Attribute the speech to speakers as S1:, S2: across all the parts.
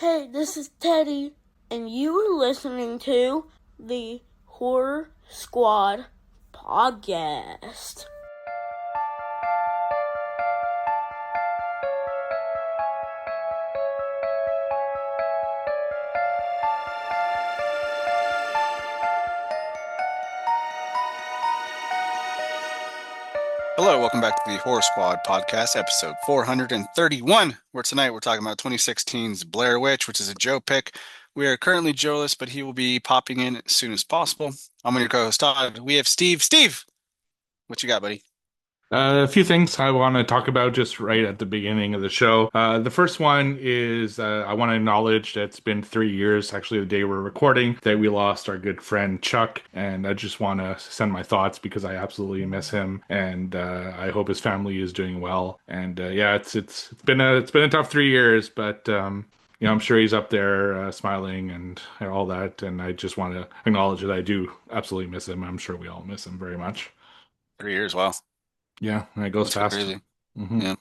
S1: Hey, this is Teddy, and you are listening to the Horror Squad podcast.
S2: Hello, welcome back to the Horror Squad podcast, episode 431, where tonight we're talking about 2016's Blair Witch, which is a Joe pick. We are currently Joeless, but he will be popping in as soon as possible. I'm your co-host, Todd. We have Steve. Steve, what you got, buddy?
S3: A few things I want to talk about just right at the beginning of the show. The first one is I want to acknowledge that it's been 3 years, actually, the day we're recording, that we lost our good friend Chuck. And I just want to send my thoughts because I absolutely miss him, and I hope his family is doing well. And yeah, it's been a tough 3 years, but I'm sure he's up there smiling and all that. And I just want to acknowledge that I do absolutely miss him. I'm sure we all miss him very much.
S2: 3 years, wow,
S3: Yeah, and it goes
S2: that's
S3: fast.
S2: crazy.
S3: hmm
S2: Yeah,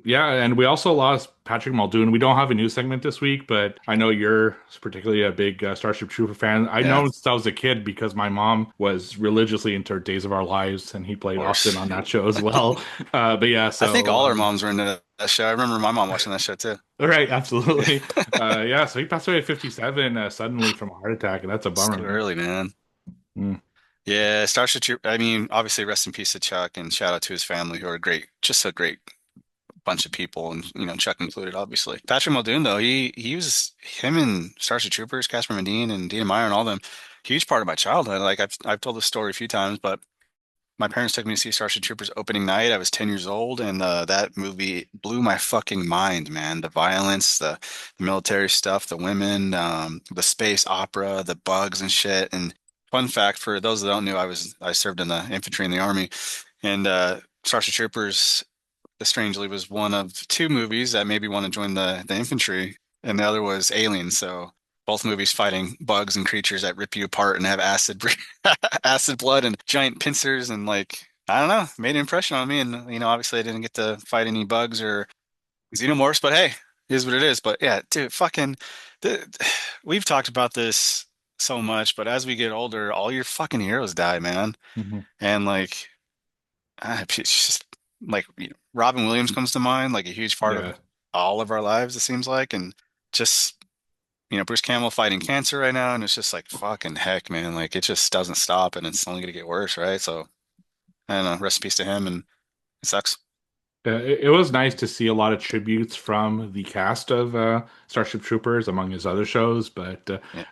S3: Yeah, and we also lost Patrick Muldoon. We don't have a news segment this week, but I know you're particularly a big Starship Trooper fan. I
S2: yeah,
S3: know
S2: of
S3: since I was a kid because my mom was religiously into Days of Our Lives, and he played Austin
S2: course.
S3: on that show as well. But yeah,
S2: I think
S3: so
S2: all our moms were into that show. I remember my mom watching that show too.
S3: right, absolutely. Yeah, so he passed away at 57 suddenly from a heart attack, and that's a
S2: It's
S3: bummer,
S2: too
S3: man.
S2: early, man.
S3: Mm,
S2: Yeah, Starship Troop. I mean, obviously, rest in peace to Chuck, and shout out to his family, who are great, just a great bunch of people, and Chuck included, obviously. Patrick Muldoon, though, he was him and Starship Troopers, Casper Van Dien and Dina Meyer and all them, huge part of my childhood. Like I've told this story a few times, but my parents took me to see Starship Troopers opening night. I was 10 years old, and that movie blew my fucking mind, man. The violence, the military stuff, the women, the space opera, the bugs and shit. And fun fact for those that don't know, I served in the infantry in the army, and Starship Troopers strangely was one of two movies that made me want to join the infantry, and the other was Alien. So both movies fighting bugs and creatures that rip you apart and have acid blood and giant pincers, and like I don't know, made an impression on me. And obviously I didn't get to fight any bugs or xenomorphs, but hey, it is what it is. But yeah, dude, the, we've talked about this so much, but as we get older, all your fucking heroes die, man.
S3: mhm.
S2: And like it's just like Robin Williams comes to mind, like a huge part of
S3: Yeah.
S2: all of our lives, it seems like, and just Bruce Campbell fighting cancer right now, and it's just like fucking heck, man, like it just doesn't stop, and it's only gonna get worse, right? So I don't know, rest in peace to him, and it sucks.
S3: It was nice to see a lot of tributes from the cast of Starship Troopers among his other shows, but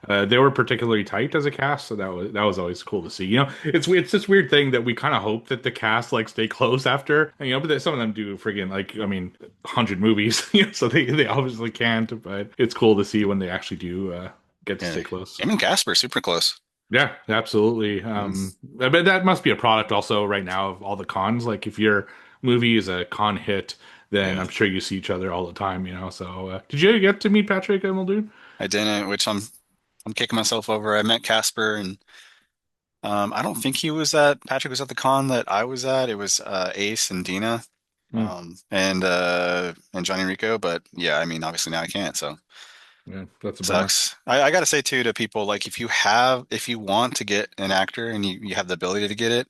S2: Yeah,
S3: they were particularly tight as a cast, so that was always cool to see. It's this weird thing that we kind of hope that the cast like stay close after, but some of them do friggin' like 100 movies, so they obviously can't, but it's cool to see when they actually do get to
S2: yeah.
S3: stay close.
S2: Him and Casper super close.
S3: Yeah, absolutely.
S2: Mm.
S3: But that must be a product also right now of all the cons. Like if your movie is a con hit, then
S2: Yeah,
S3: I'm sure you see each other all the time. So, did you get to meet Patrick Muldoon?
S2: I didn't, which I'm kicking myself over. I met Casper, and I don't think he was at Patrick was at the con that I was at. It was Ace and Dina.
S3: Hmm,
S2: And Johnny Rico, but yeah, I mean, obviously now I can't, so
S3: yeah, that's a bummer.
S2: sucks. I gotta say too to people, like if you want to get an actor and you have the ability to get it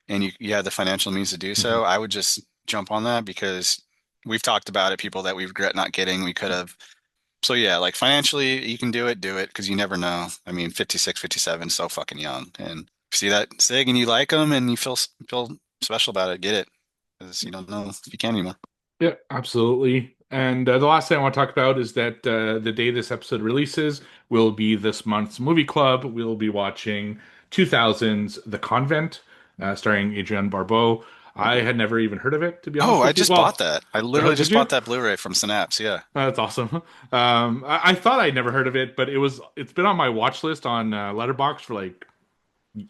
S2: and you have the financial means to do
S3: Mhm.
S2: so, I would just jump on that because we've talked about it, people that we regret not getting, we could have. So yeah, like financially you can do it because you never know. I mean, 56, 57, so fucking young. And if you see that SIG and you like them and you feel special about it, get it. Because you don't know if you can anymore.
S3: Yeah, absolutely. And the last thing I want to talk about is that the day this episode releases will be this month's movie club. We'll be watching 2000's The Convent, starring Adrienne Barbeau. I had never even heard of it, to be
S2: Oh,
S3: honest
S2: I
S3: with you.
S2: just bought
S3: Well,
S2: that. I literally
S3: did
S2: just
S3: you?
S2: bought that Blu-ray from Synapse. Yeah.
S3: That's awesome. I thought I'd never heard of it, but it's been on my watch list on Letterboxd for like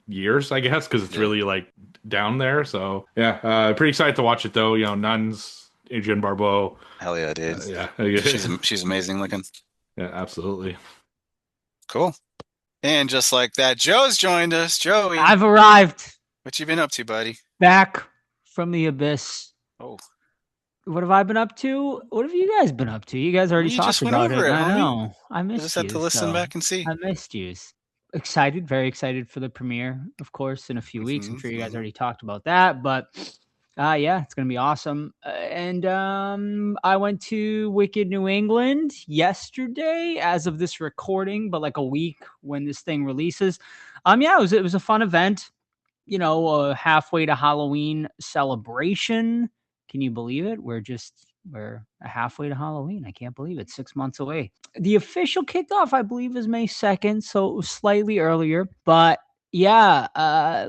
S3: years, I guess, because it's
S2: Yeah.
S3: really like down there. So yeah, pretty excited to watch it though. Nuns, Adrienne Barbeau.
S2: Hell yeah, dude.
S3: Yeah,
S2: She's amazing looking.
S3: yeah, absolutely.
S2: Cool. And just like that, Joe's joined us. Joey,
S4: I've arrived
S2: what you been up to, buddy?
S4: back from the abyss.
S2: Oh.
S4: What have I been up to? What have you guys been up to? You guys already
S2: We
S4: talked
S2: just went
S4: about
S2: over
S4: it.
S2: it,
S4: I
S2: homie.
S4: know. I
S2: I just
S4: missed
S2: had to
S4: you,
S2: listen
S4: so
S2: back and see.
S4: I missed you. Excited, very excited for the premiere, of course, in a few weeks. I'm
S2: Hmm
S4: sure you guys
S2: hmm
S4: already talked about that, but yeah, it's gonna be awesome. And I went to Wicked New England yesterday, as of this recording, but like a week when this thing releases. Yeah, it was a fun event. Halfway to Halloween celebration. Can you believe it? We're halfway to Halloween. I can't believe it. 6 months away. The official kickoff, I believe, is May 2nd, so it was slightly earlier. But yeah,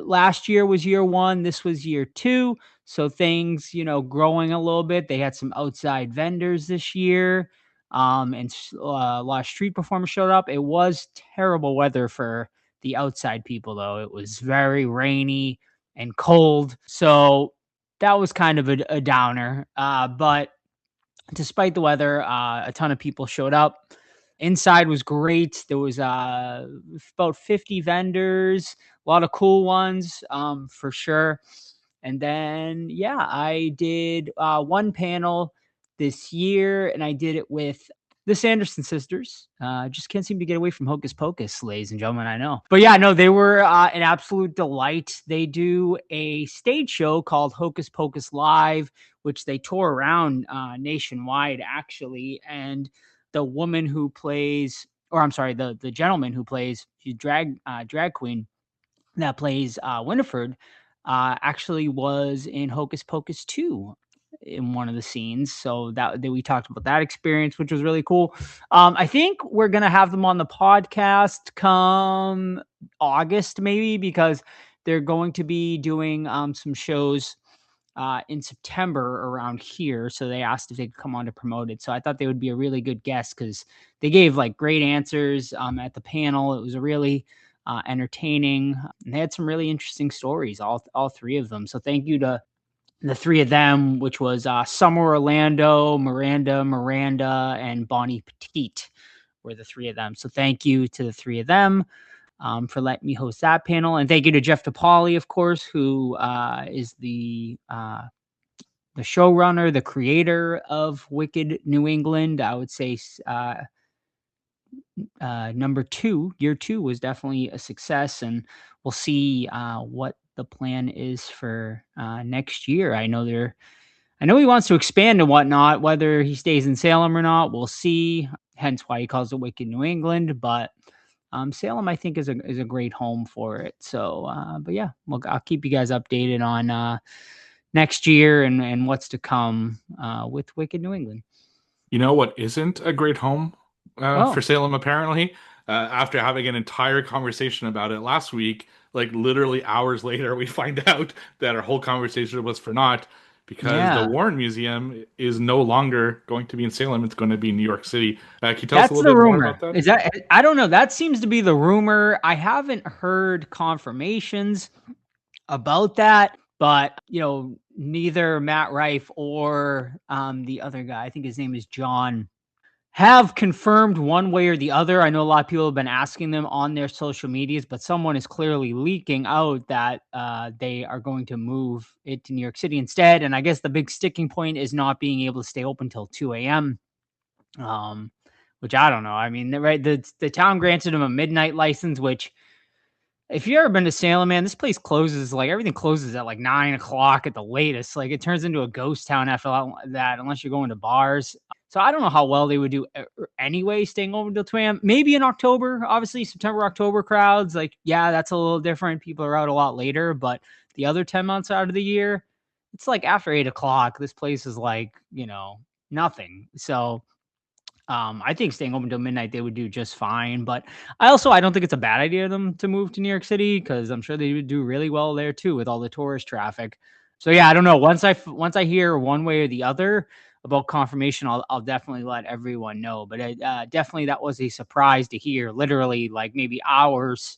S4: last year was year one. This was year two. So things, growing a little bit. They had some outside vendors this year. And a lot of street performers showed up. It was terrible weather for the outside people, though. It was very rainy and cold. So that was kind of a downer. But despite the weather, a ton of people showed up. Inside was great. There was about 50 vendors, a lot of cool ones, for sure. And then, yeah, I did one panel this year, and I did it with the Sanderson sisters. Just can't seem to get away from Hocus Pocus, ladies and gentlemen. I know, but yeah, no, they were an absolute delight. They do a stage show called Hocus Pocus Live, which they tour around nationwide, actually. And the woman who plays, or I'm sorry, the gentleman who plays, she's drag queen that plays Winifred, actually was in Hocus Pocus 2 in one of the scenes. So that we talked about that experience, which was really cool. I think we're gonna have them on the podcast come August, maybe, because they're going to be doing some shows in September around here. So they asked if they could come on to promote it. So I thought they would be a really good guest because they gave like great answers at the panel. It was a really entertaining. And they had some really interesting stories, all three of them. So thank you to the three of them, which was Summer Orlando, Miranda, and Bonnie Petite were the three of them. So thank you to the three of them for letting me host that panel. And thank you to Jeff DePauli, of course, who is the showrunner, the creator of Wicked New England. I would say number two, year two, was definitely a success, and we'll see what the plan is for next year. I know he wants to expand and whatnot. Whether he stays in Salem or not, we'll see. Hence why he calls it Wicked New England. But Salem, I think, is a great home for it. So, but yeah, I'll keep you guys updated on next year and what's to come with Wicked New England.
S3: You know what isn't a great home for
S4: Oh,
S3: Salem, apparently? After having an entire conversation about it last week, like literally hours later, we find out that our whole conversation was for naught because the
S4: yeah.
S3: Warren Museum is no longer going to be in Salem. It's going to be in New York City. Can you tell us a
S4: That's
S3: little
S4: the
S3: bit more about
S4: rumor.
S3: that?
S4: Is that I don't know. That seems to be the rumor. I haven't heard confirmations about that, but neither Matt Rife or the other guy, I think his name is John, have confirmed one way or the other. I know a lot of people have been asking them on their social medias, but someone is clearly leaking out that they are going to move it to New York City instead. And I guess the big sticking point is not being able to stay open till 2 a.m. Which I don't know. I mean, right, the town granted him a midnight license, which, if you've ever been to Salem, man, this place closes, like, everything closes at like 9 o'clock at the latest. Like, it turns into a ghost town after that, unless you're going to bars. So I don't know how well they would do anyway, staying open till 2 a.m. Maybe in October, obviously September, October crowds. Like, yeah, that's a little different. People are out a lot later, but the other 10 months out of the year, it's like after 8 o'clock, this place is like, nothing. So I think staying open till midnight they would do just fine. But I don't think it's a bad idea of them to move to New York City, because I'm sure they would do really well there too with all the tourist traffic. So yeah, I don't know. Once I hear one way or the other about confirmation, I'll definitely let everyone know. But definitely that was a surprise to hear. Literally, like, maybe hours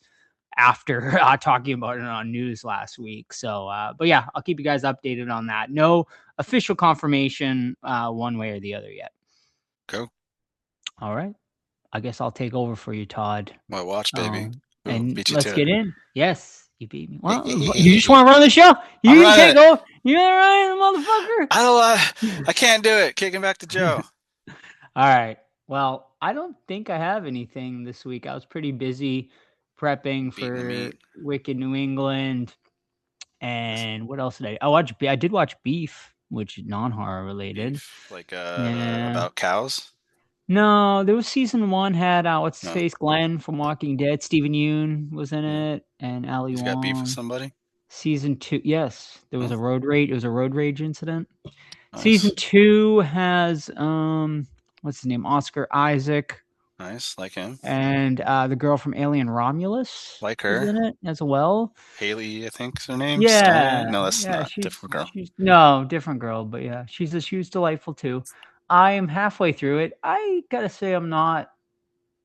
S4: after talking about it on news last week. So, but yeah, I'll keep you guys updated on that. No official confirmation one way or the other yet.
S2: Go.
S4: All right. I guess I'll take over for you, Todd.
S2: My watch, baby. Ooh,
S4: And
S2: beat you
S4: let's
S2: to it.
S4: get in. Yes. You beat me. Well, you just want to run the show.
S2: I'm
S4: You
S2: running
S4: can't
S2: it.
S4: go. You're running, motherfucker.
S2: I don't. I can't do it. Kicking back to Joe.
S4: All right. Well, I don't think I have anything this week. I was pretty busy prepping
S2: Beating the
S4: for
S2: meat.
S4: Wicked New England. And what else did I watch? I did watch Beef, which is non-horror related.
S2: Beef, like
S4: Yeah.
S2: about cows.
S4: No, there was season 1 had what's his
S2: No,
S4: face, Glenn from Walking Dead. Stephen Yoon was in
S2: yeah.
S4: it, and Ali
S2: He's got beef with
S4: Wong.
S2: somebody.
S4: Season 2, yes, there was
S2: Oh,
S4: a road rage. It was a road rage incident. Season
S2: nice,
S4: 2 has what's his name, Oscar Isaac,
S2: nice. Like him.
S4: and the girl from Alien Romulus
S2: Like
S4: is
S2: her.
S4: in it as well.
S2: Haley, I think is her name. Stone.
S4: Yeah,
S2: No, that's
S4: yeah,
S2: not. Different girl.
S4: she's no different girl, but yeah, she was delightful too. I am halfway through it. I gotta say, I'm not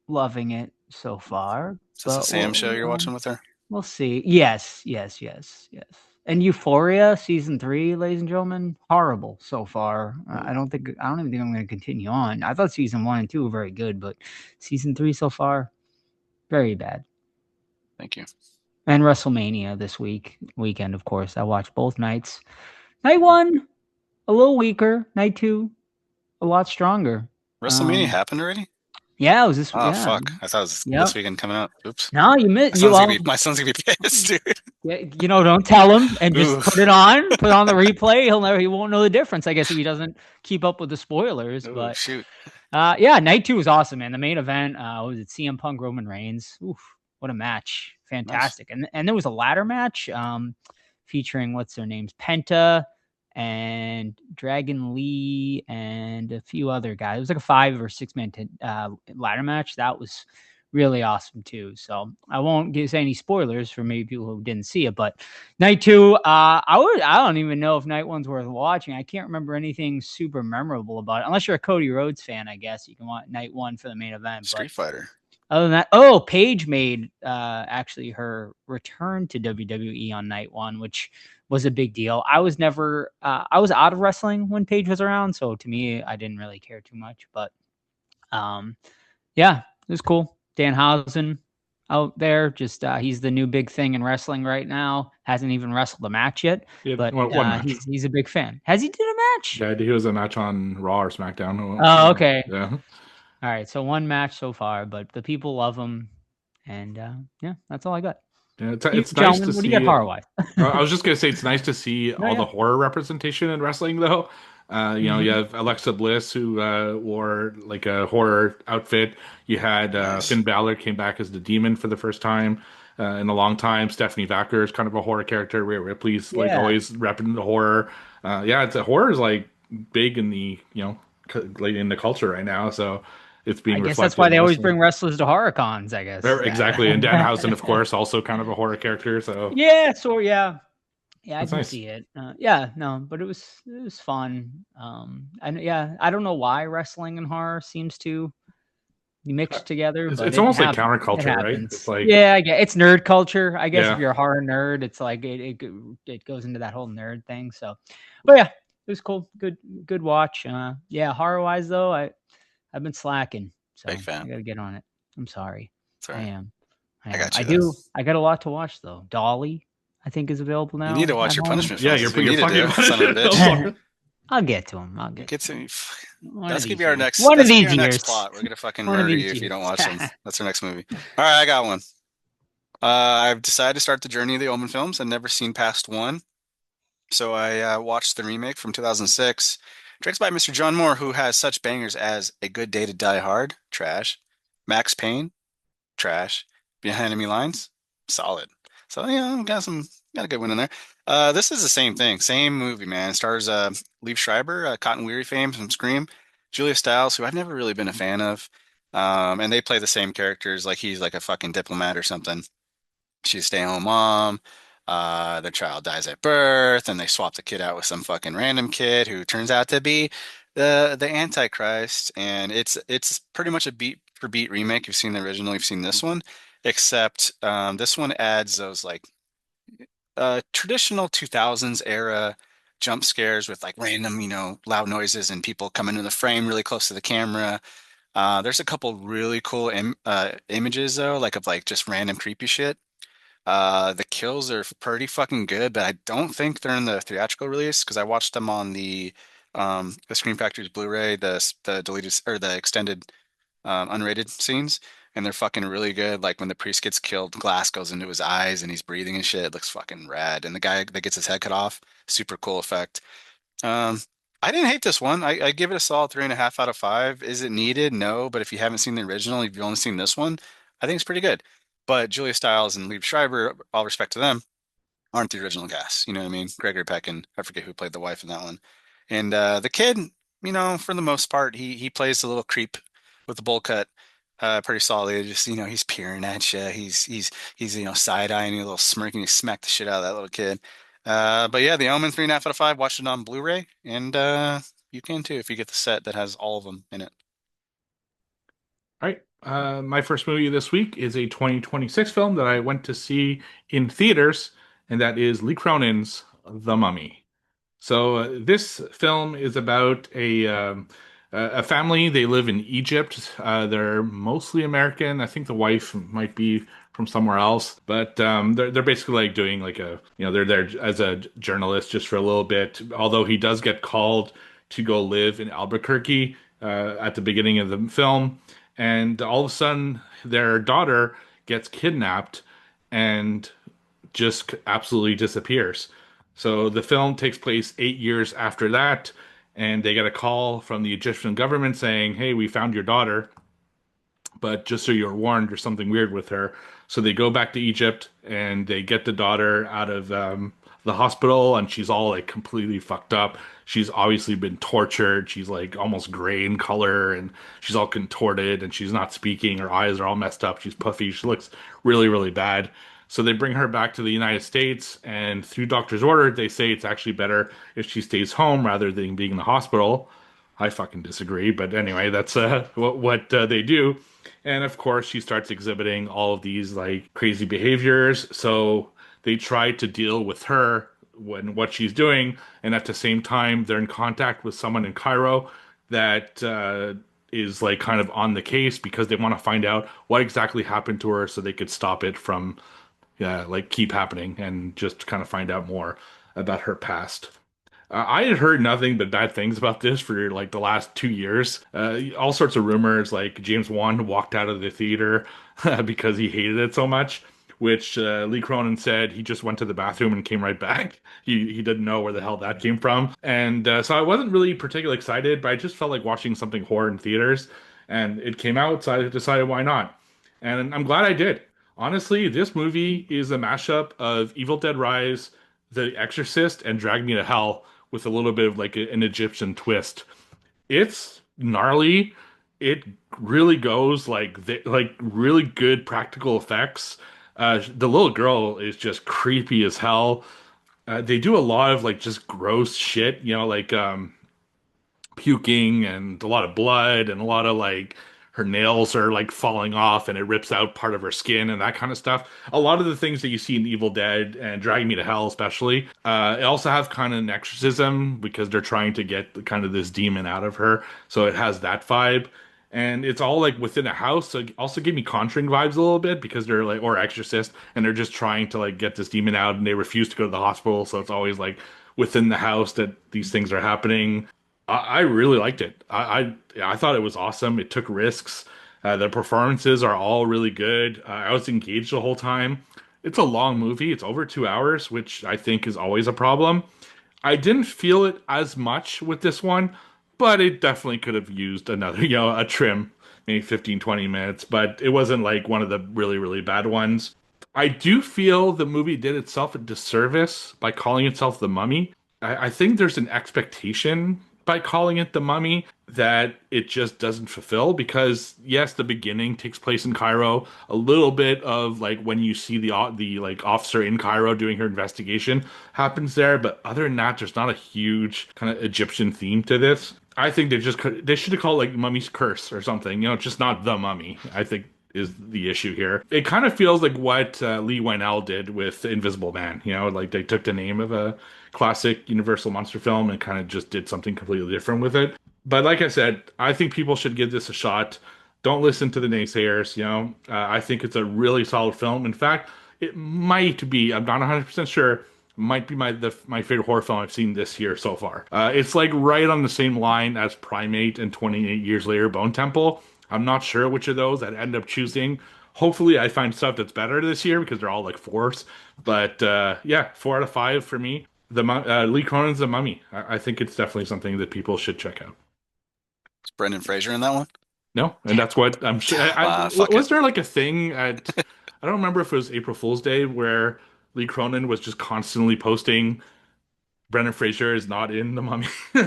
S4: loving it so far,
S2: Is this a
S4: but
S2: Sam show you're watching with her?
S4: we'll see. Yes, yes, yes, yes. And Euphoria season 3, ladies and gentlemen, horrible so far. I don't even think I'm going to continue on. I thought season 1 and 2 were very good, but season 3 so far, very bad.
S2: Thank you.
S4: And WrestleMania this weekend, of course. I watched both nights. Night 1, a little weaker. Night 2, a lot stronger.
S2: WrestleMania happened already?
S4: Yeah, it was this.
S2: Oh
S4: Yeah,
S2: fuck! I thought it was
S4: yep.
S2: this weekend coming up. Oops.
S4: No, you missed.
S2: My son's gonna be pissed, dude.
S4: Yeah, don't tell him and just
S2: Oof.
S4: put it on the replay. He won't know the difference, I guess, if he doesn't keep up with the spoilers.
S2: Oh
S4: But
S2: shoot!
S4: yeah, night 2 was awesome, man. The main event was it CM Punk Roman Reigns. Oof, what a match! Fantastic. Nice. And there was a ladder match featuring what's their names, Penta and Dragon Lee and a few other guys. It was like a 5 or 6 man ladder match. That was really awesome too. So I won't say any spoilers for maybe people who didn't see it, but night 2, I don't even know if night 1's worth watching. I can't remember anything super memorable about it. Unless you're a Cody Rhodes fan, I guess you can watch night 1 for the main event.
S2: Street Fighter.
S4: Other than that, Paige made actually her return to WWE on night 1, which was a big deal. I was never I was out of wrestling when Paige was around, so to me I didn't really care too much, but yeah, it was cool. Danhausen out there, just he's the new big thing in wrestling right now. Hasn't even wrestled a match yet, but
S3: one match.
S4: He's a big fan. Has he did a match?
S3: Yeah, he was a match on Raw or SmackDown.
S4: Oh, okay.
S3: Yeah.
S4: All right, so 1 match so far, but the people love him, and yeah, that's all I got.
S3: Yeah, it's nice to see.
S4: What do you got horror-wise?
S3: I was just gonna say it's nice to see all the horror representation in wrestling, though. You know, you have Alexa Bliss who wore like a horror outfit. You had Finn Balor came back as the demon for the first time in a long time. Stephanie Vacker is kind of a horror character. Rhea Ripley's like always repping the horror. Horror is like big in the like in the culture right now. So it's being. I guess
S4: that's why they always bring wrestlers to horror cons. I guess
S3: exactly. And Danhausen, of course, also kind of a horror character. So
S4: yeah, I can
S3: nice.
S4: see it. But it was fun. I don't know why wrestling and horror seems to be mixed together.
S3: It's almost like counterculture, right? It's like
S4: it's nerd culture. I guess if you're a horror nerd, it's like it goes into that whole nerd thing. So, but yeah, it was cool. Good watch. Horror wise though, I've been slacking. So
S2: Big fan.
S4: I gotta get on it. I'm sorry.
S2: Right.
S4: I am.
S2: I got you.
S4: I got a lot to watch though. Dolly, I think, is available now.
S2: You need to watch your punishment.
S3: Yeah, you're fucking son of a bitch.
S4: I'll get to him.
S2: That's gonna be our next.
S4: One of these years.
S2: Next plot. We're gonna fucking murder you if you don't watch them. That's our next movie. All right, I got one. I've decided to start the journey of the Omen films. I've never seen past 1, so I watched the remake from 2006. Directed by Mr. John Moore, who has such bangers as A Good Day to Die Hard, trash. Max Payne, trash. Behind Enemy Lines, solid. So got a good one in there. This is the same thing, same movie, man. It stars Liev Schreiber, Cotton Weary fame from Scream, Julia Stiles, who I've never really been a fan of, and they play the same characters, like he's like a fucking diplomat or something. She's a stay-at-home mom. The child dies at birth, and they swap the kid out with some fucking random kid who turns out to be the Antichrist. And it's pretty much a beat for beat remake. You've seen the original, you've seen this one, except this one adds those like traditional 2000s era jump scares with like random, loud noises and people coming into the frame really close to the camera. There's a couple really cool images though, like of like just random creepy shit. The kills are pretty fucking good, but I don't think they're in the theatrical release because I watched them on the Scream Factory's Blu-ray, the deleted or the extended unrated scenes, and they're fucking really good. Like when the priest gets killed, glass goes into his eyes and he's breathing and shit. It looks fucking rad. And the guy that gets his head cut off, super cool effect. Um, I didn't hate this one. I give it a solid 3.5 out of 5. Is it needed? No, but if you haven't seen the original, if you've only seen this one, I think it's pretty good. But Julia Stiles and Liev Schreiber, all respect to them, aren't the original cast. You know what I mean? Gregory Peck and I forget who played the wife in that one. And the kid, for the most part, he plays the little creep with the bowl cut. Pretty solid. Just he's peering at you. He's side eyeing you, a little smirking. You smack the shit out of that little kid. But yeah, The Omen 3.5 out of 5. Watched it on Blu-ray, and you can too if you get the set that has all of them in it.
S3: All right. My first movie this week is a 2026 film that I went to see in theaters, and that is Lee Cronin's The Mummy. So this film is about a family. They live in Egypt. They're mostly American. I think the wife might be from somewhere else, but they're basically like doing like they're there as a journalist just for a little bit. Although he does get called to go live in Albuquerque at the beginning of the film, and all of a sudden their daughter gets kidnapped and just absolutely disappears. So the film takes place 8 years after that, and they get a call from the Egyptian government saying, "Hey, we found your daughter, but just so you're warned, there's something weird with her." So they go back to Egypt and they get the daughter out of the hospital, and she's all like completely fucked up. She's obviously been tortured. She's like almost gray in color, and she's all contorted, and she's not speaking. Her eyes are all messed up. She's puffy. She looks really, really bad. So they bring her back to the United States, and through doctor's order, they say it's actually better if she stays home rather than being in the hospital. I fucking disagree, but anyway, that's what they do. And of course, she starts exhibiting all of these like crazy behaviors. So they try to deal with her when what she's doing, and at the same time, they're in contact with someone in Cairo that is like kind of on the case because they want to find out what exactly happened to her, so they could stop it from like keep happening and just kind of find out more about her past. I had heard nothing but bad things about this for like the last 2 years. All sorts of rumors, like James Wan walked out of the theater because he hated it so much, which Lee Cronin said he just went to the bathroom and came right back. He didn't know where the hell that came from. And so I wasn't really particularly excited, but I just felt like watching something horror in theaters. And it came out, so I decided why not. And I'm glad I did. Honestly, this movie is a mashup of Evil Dead Rise, The Exorcist, and Drag Me to Hell with a little bit of like an Egyptian twist. It's gnarly. It really goes like really good practical effects. The little girl is just creepy as hell. They do a lot of like just gross shit, like puking and a lot of blood and a lot of like her nails are like falling off and it rips out part of her skin and that kind of stuff. A lot of the things that you see in Evil Dead and Dragging Me to Hell, especially, it also have kind of an exorcism because they're trying to get kind of this demon out of her. So it has that vibe. And it's all like within a house. So it also gave me Conjuring vibes a little bit because they're like, or Exorcist, and they're just trying to like get this demon out and they refuse to go to the hospital. So it's always like within the house that these things are happening. I really liked it. I thought it was awesome. It took risks. The performances are all really good. I was engaged the whole time. It's a long movie. It's over 2 hours, which I think is always a problem. I didn't feel it as much with this one, but it definitely could have used another, a trim, maybe 15, 20 minutes, but it wasn't like one of the really, really bad ones. I do feel the movie did itself a disservice by calling itself The Mummy. I think there's an expectation by calling it The Mummy that it just doesn't fulfill because yes, the beginning takes place in Cairo. A little bit of like when you see the like officer in Cairo doing her investigation happens there, but other than that, there's not a huge kind of Egyptian theme to this. I think they should have called it like Mummy's Curse or something. Just not The Mummy. I think is the issue here. It kind of feels like what Lee Wynell did with Invisible Man. Like they took the name of a classic Universal monster film and kind of just did something completely different with it. But like I said, I think people should give this a shot. Don't listen to the naysayers. I think it's a really solid film. In fact, It might be. I'm not 100% sure. Might be my favorite horror film I've seen this year so far. It's like right on the same line as Primate and 28 Years Later, Bone Temple. I'm not sure which of those I'd end up choosing. Hopefully, I find stuff that's better this year because they're all like fours. But yeah, 4 out of 5 for me. Lee Cronin's The Mummy. I think it's definitely something that people should check out.
S2: Is Brendan Fraser in that one?
S3: No, and that's what I'm sure.
S2: Fuck it.
S3: Was there like a thing at? I don't remember if it was April Fool's Day where Lee Cronin was just constantly posting Brendan Fraser is not in The Mummy.
S2: I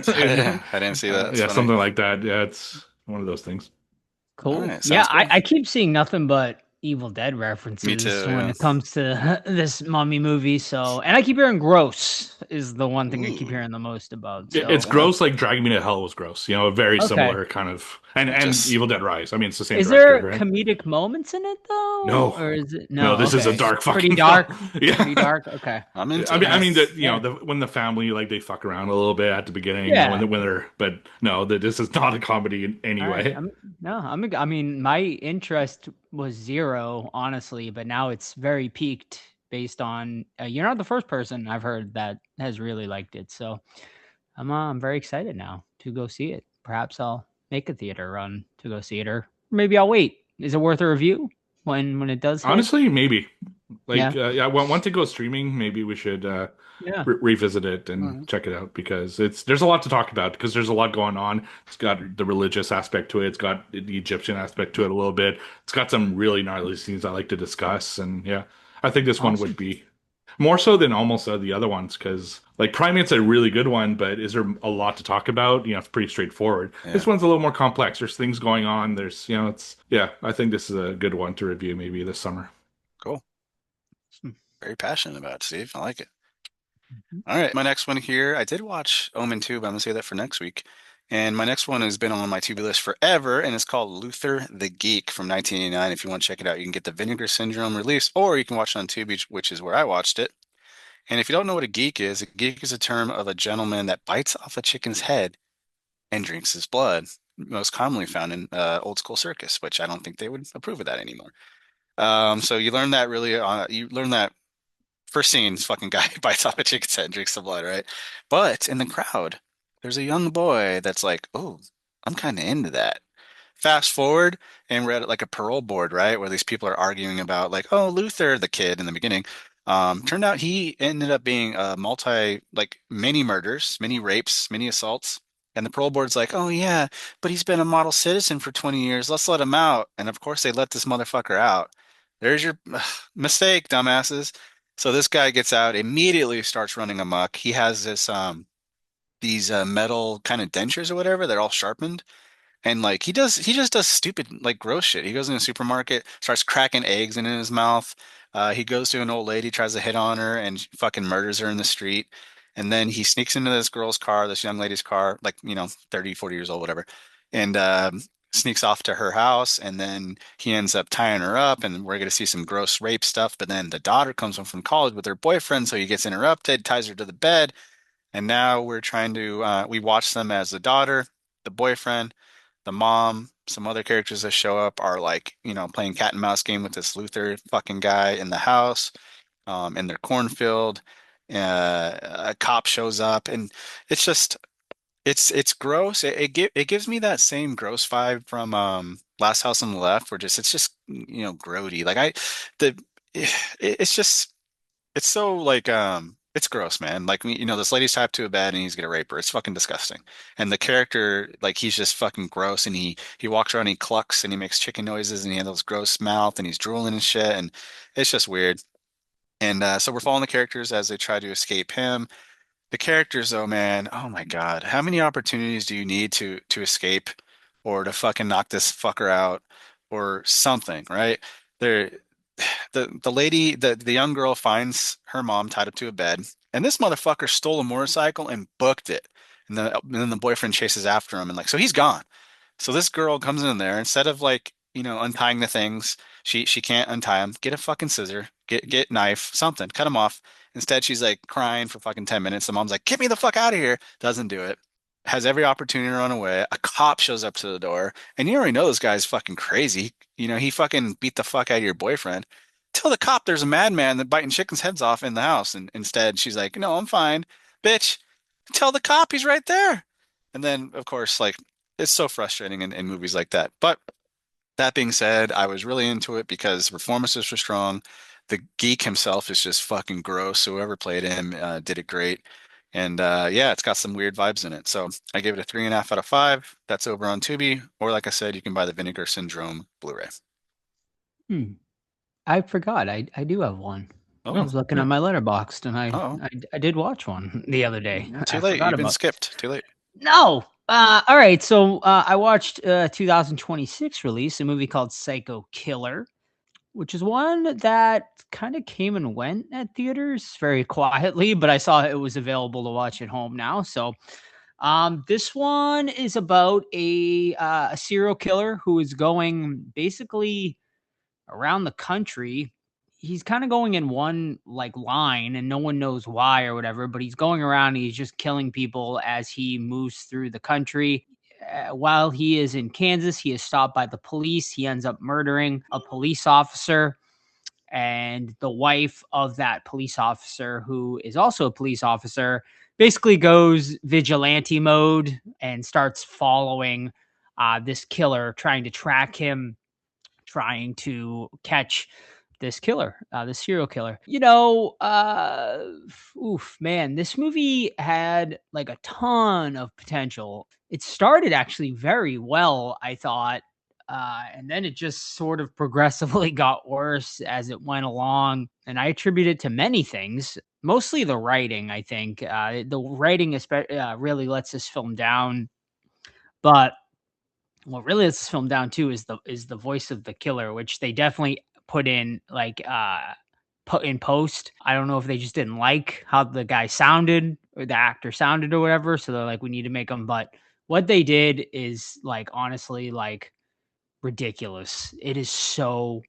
S2: didn't see that. It's
S3: Yeah,
S2: funny.
S3: something like that. Yeah, it's one of those things.
S2: All
S4: Cool.
S2: right,
S4: Yeah,
S2: sounds good.
S4: I keep seeing nothing but Evil Dead
S2: Me too,
S4: references when
S2: yeah.
S4: it comes to this mummy movie. So, and I keep hearing gross is the one thing I keep
S2: Ooh.
S4: hearing the most about.
S3: It's
S4: So,
S3: gross. Like Dragging Me to Hell was gross. You know, a very
S4: okay.
S3: similar kind of and
S2: Just
S3: Evil Dead Rise. I mean, it's the same
S4: Is
S3: director,
S4: there
S3: right?
S4: comedic moments in it though,
S3: No,
S4: or is it
S3: no.
S4: no?
S3: This is a
S4: Okay,
S3: dark
S4: pretty
S3: fucking
S4: dark.
S3: film. Yeah.
S4: Pretty dark. Okay.
S2: I'm into
S3: I
S2: it.
S3: mean that
S4: Yeah.
S3: when the family like they fuck around a little bit at the beginning,
S4: Yeah.
S3: when they're but no, that this is not a comedy in any
S4: All right.
S3: way.
S4: I mean, my interest was zero, honestly, but now it's very peaked based on you're not the first person I've heard that has really liked it. So I'm very excited now to go see it. Perhaps I'll make a theater run to go see it, or maybe I'll wait. Is it worth a review when it does hit?
S3: Honestly, maybe
S4: Yeah.
S3: like yeah, once it goes streaming, maybe we should
S4: Yeah.
S3: revisit it
S2: All
S3: and
S2: right.
S3: check it out because there's a lot to talk about because there's a lot going on. It's got the religious aspect to it. It's got the Egyptian aspect to it a little bit. It's got some really gnarly scenes I like to discuss, and yeah, I think this one would
S4: Awesome.
S3: be more so than almost the other ones because like Primate's a really good one, but is there a lot to talk about? You know, it's pretty straightforward.
S2: Yeah,
S3: This one's a little more complex. There's things going on. There's it's yeah. I think this is a good one to review maybe this summer.
S2: cool.
S4: Hmm.
S2: Very passionate about it, Steve. I like it.
S4: Mhm.
S2: All right, my next one here. I did watch Omen 2, but I'm gonna say that for next week. And my next one has been on my to-be list forever, and it's called Luther the Geek from 1989. If you want to check it out, you can get the Vinegar Syndrome release, or you can watch it on Tubi, which is where I watched it. And if you don't know what a geek is a term of a gentleman that bites off a chicken's head and drinks his blood, most commonly found in old school circus, which I don't think they would approve of that anymore. So you learn that really, you learn that first scene, this fucking guy bites off a chicken's head and drinks the blood, right? But in the crowd, there's a young boy that's like, oh, I'm kind of into that. Fast forward, and we're at like a parole board, right? Where these people are arguing about like, oh, Luther, the kid in the beginning. Turned out he ended up being like many murders, many rapes, many assaults. And the parole board's like, oh yeah, but he's been a model citizen for 20 years. Let's let him out. And of course they let this motherfucker out. There's your mistake, dumbasses. So this guy gets out, immediately starts running amok. He has these metal kind of dentures or whatever. They're all sharpened. And like he just does stupid like gross shit. He goes in a supermarket, starts cracking eggs in his mouth. He goes to an old lady, tries to hit on her, and fucking murders her in the street. And then he sneaks into this girl's car, this young lady's car, like 30, 40 years old, whatever, and sneaks off to her house. And then he ends up tying her up, and we're gonna see some gross rape stuff. But then the daughter comes home from college with her boyfriend, so he gets interrupted, ties her to the bed, and now we're trying to we watch them as the daughter, the boyfriend, the mom, some other characters that show up are like, playing cat and mouse game with this Luther fucking guy in the house, in their cornfield. A cop shows up, and it's just it's gross. It gives me that same gross vibe from Last House on the Left, where just it's just grody. Like the it's just it's so like it's gross, man. Like this lady's tied to a bed and he's gonna rape her. It's fucking disgusting. And the character, like he's just fucking gross and he walks around, he clucks and he makes chicken noises and he has those gross mouth and he's drooling and shit and it's just weird. And so we're following the characters as they try to escape him. The characters though, man, oh my God. How many opportunities do you need to escape or to fucking knock this fucker out or something, right? There the lady, the young girl finds her mom tied up to a bed, and this motherfucker stole a motorcycle and booked it. And then the boyfriend chases after him, and like, so he's gone. So this girl comes in there instead of like, untying the things, she can't untie them. Get a fucking scissor, get knife, something, cut him off. Instead, she's like crying for fucking 10 minutes. The mom's like, "Get me the fuck out of here." Doesn't do it. Has every opportunity to run away. A cop shows up to the door, and you already know this guy's fucking crazy. He fucking beat the fuck out of your boyfriend. tell the cop there's a madman that biting chickens' heads off in the house. And instead, she's like, no, I'm fine, bitch. Tell the cop he's right there. And then, of course, like it's so frustrating in movies like that. But that being said, I was really into it because the performances were strong. The geek himself is just fucking gross. So whoever played him did it great. And yeah, it's got some weird vibes in it. So I gave it a 3.5 out of 5. That's over on Tubi. Or like I said, you can buy the Vinegar Syndrome Blu-ray.
S4: I forgot. I do have one. I
S2: Oh,
S4: was looking
S3: yeah.
S4: at my letterboxd and
S2: oh,
S4: I did watch one the other day.
S2: too
S4: I
S2: late.
S4: forgot
S2: You've been
S4: about.
S2: skipped. Too late.
S4: No. All right. So I watched 2026 release a movie called Psycho Killer, which is one that kind of came and went at theaters very quietly, but I saw it was available to watch at home now. So this one is about a serial killer who is going basically around the country. He's kind of going in one like line and no one knows why or whatever, but he's going around and he's just killing people as he moves through the country. While he is in Kansas, he is stopped by the police. He ends up murdering a police officer, and the wife of that police officer, who is also a police officer, basically goes vigilante mode and starts following this killer, trying to track him, trying to catch this killer, this serial killer. Oof, man, this movie had like a ton of potential. It started actually very well, I thought. And then it just sort of progressively got worse as it went along. And I attribute it to many things, mostly the writing, I think. The writing really lets this film down. But what really lets this film down too is the voice of the killer, which they definitely put in put in post. I don't know if they just didn't like how the guy sounded or the actor sounded or whatever, so they're like, we need to make him. But what they did is like honestly like ridiculous. It is so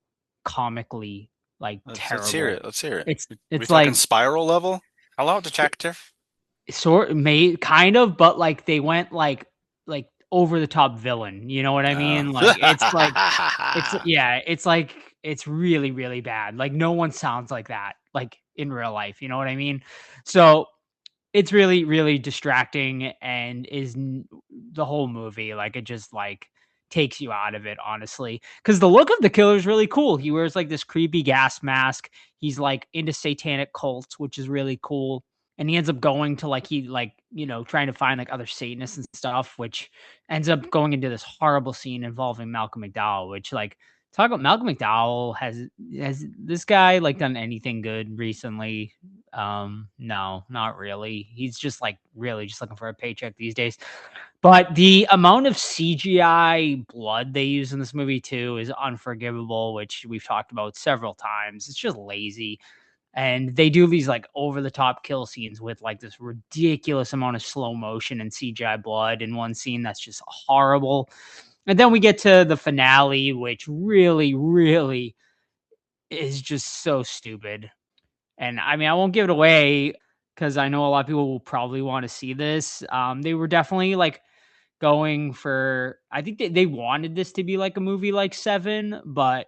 S4: comically like
S2: Let's hear
S4: terrible.
S2: it. Let's hear it. We
S4: It's
S2: talking
S4: like
S2: spiral level? Hello, detective.
S4: sort may kind of, but like they went like over the top villain. You know what I
S2: Oh.
S4: mean? It's like it's really really bad. Like no one sounds like that like in real life. You know what I mean? So it's really really distracting and the whole movie like it just like takes you out of it honestly, because the look of the killer is really cool. He wears like this creepy gas mask. He's like into satanic cults, which is really cool. And he ends up going to trying to find like other satanists and stuff, which ends up going into this horrible scene involving Malcolm McDowell, which like talk about Malcolm McDowell. Has this guy like done anything good recently? No, not really. He's just like really just looking for a paycheck these days. But the amount of CGI blood they use in this movie too is unforgivable, which we've talked about several times. It's just lazy. And they do these like over the top kill scenes with like this ridiculous amount of slow motion and CGI blood in one scene that's just horrible. And then we get to the finale, which really, really is just so stupid. And I mean, I won't give it away because I know a lot of people will probably want to see this. They were definitely like going for, I think they wanted this to be like a movie like Seven, but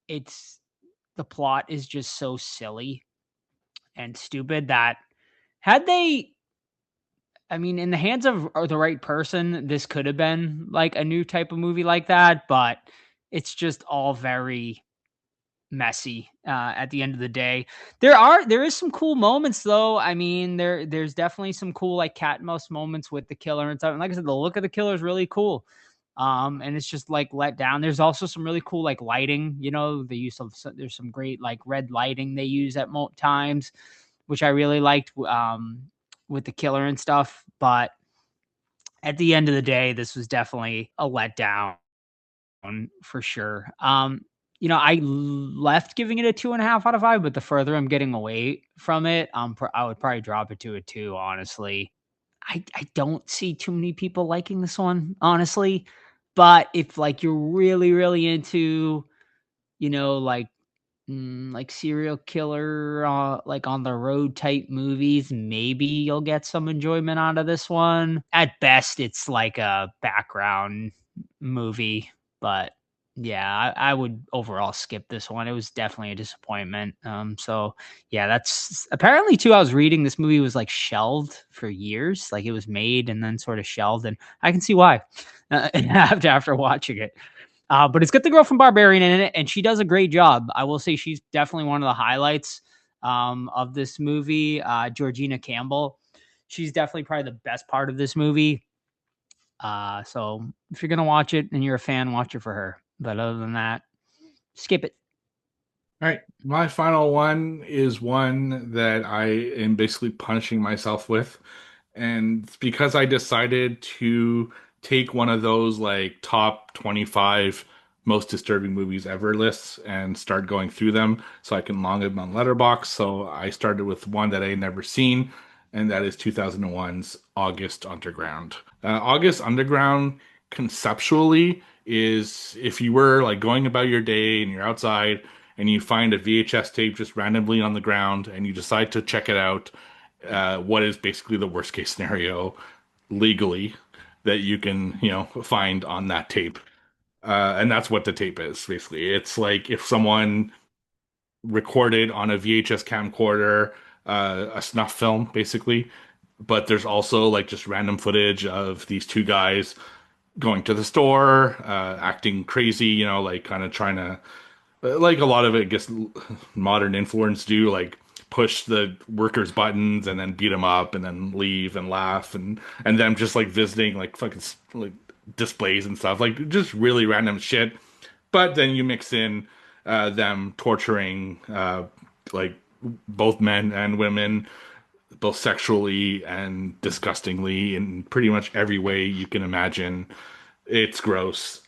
S4: it's the plot is just so silly and stupid that had they, I mean, in the hands of the right person, this could have been like a new type of movie like that, but it's just all very messy at the end of the day. There is some cool moments though. I mean, there's definitely some cool like cat and mouse moments with the killer and stuff. And like I said, the look of the killer is really cool. And it's just like let down. There's also some really cool like lighting, the use of there's some great like red lighting they use at times, which I really liked with the killer and stuff. But at the end of the day, this was definitely a letdown for sure. I left giving it a 2.5 out of 5, but the further I'm getting away from it, I would probably drop it to a 2, honestly. I don't see too many people liking this one, honestly. But if like you're really, really into, like like serial killer, like on the road type movies, maybe you'll get some enjoyment out of this one. At best, it's like a background movie, but Yeah, I would overall skip this one. It was definitely a disappointment. So yeah, that's apparently too. I was reading this movie was like shelved for years, like it was made and then sort of shelved, and I can see why after watching it. But it's got the girl from Barbarian in it, and she does a great job. I will say she's definitely one of the highlights of this movie. Georgina Campbell, she's definitely probably the best part of this movie. So if you're gonna watch it and you're a fan, watch it for her. But other than that, skip it.
S3: All right. My final one is one that I am basically punishing myself with. And it's because I decided to take one of those like top 25 most disturbing movies ever lists and start going through them so I can log them on Letterboxd. So I started with one that I had never seen, and that is 2001's August Underground. August Underground conceptually is if you were like going about your day and you're outside and you find a VHS tape just randomly on the ground and you decide to check it out, what is basically the worst case scenario legally that you can, find on that tape. And that's what the tape is basically. It's like if someone recorded on a VHS camcorder, a snuff film, basically. But there's also like just random footage of these two guys going to the store, acting crazy, like kind of trying to like a lot of it, I guess modern influence do, like push the workers' buttons and then beat them up and then leave and laugh and them just like visiting like fucking like displays and stuff, like just really random shit. But then you mix in them torturing like both men and women, both sexually and disgustingly in pretty much every way you can imagine. It's gross,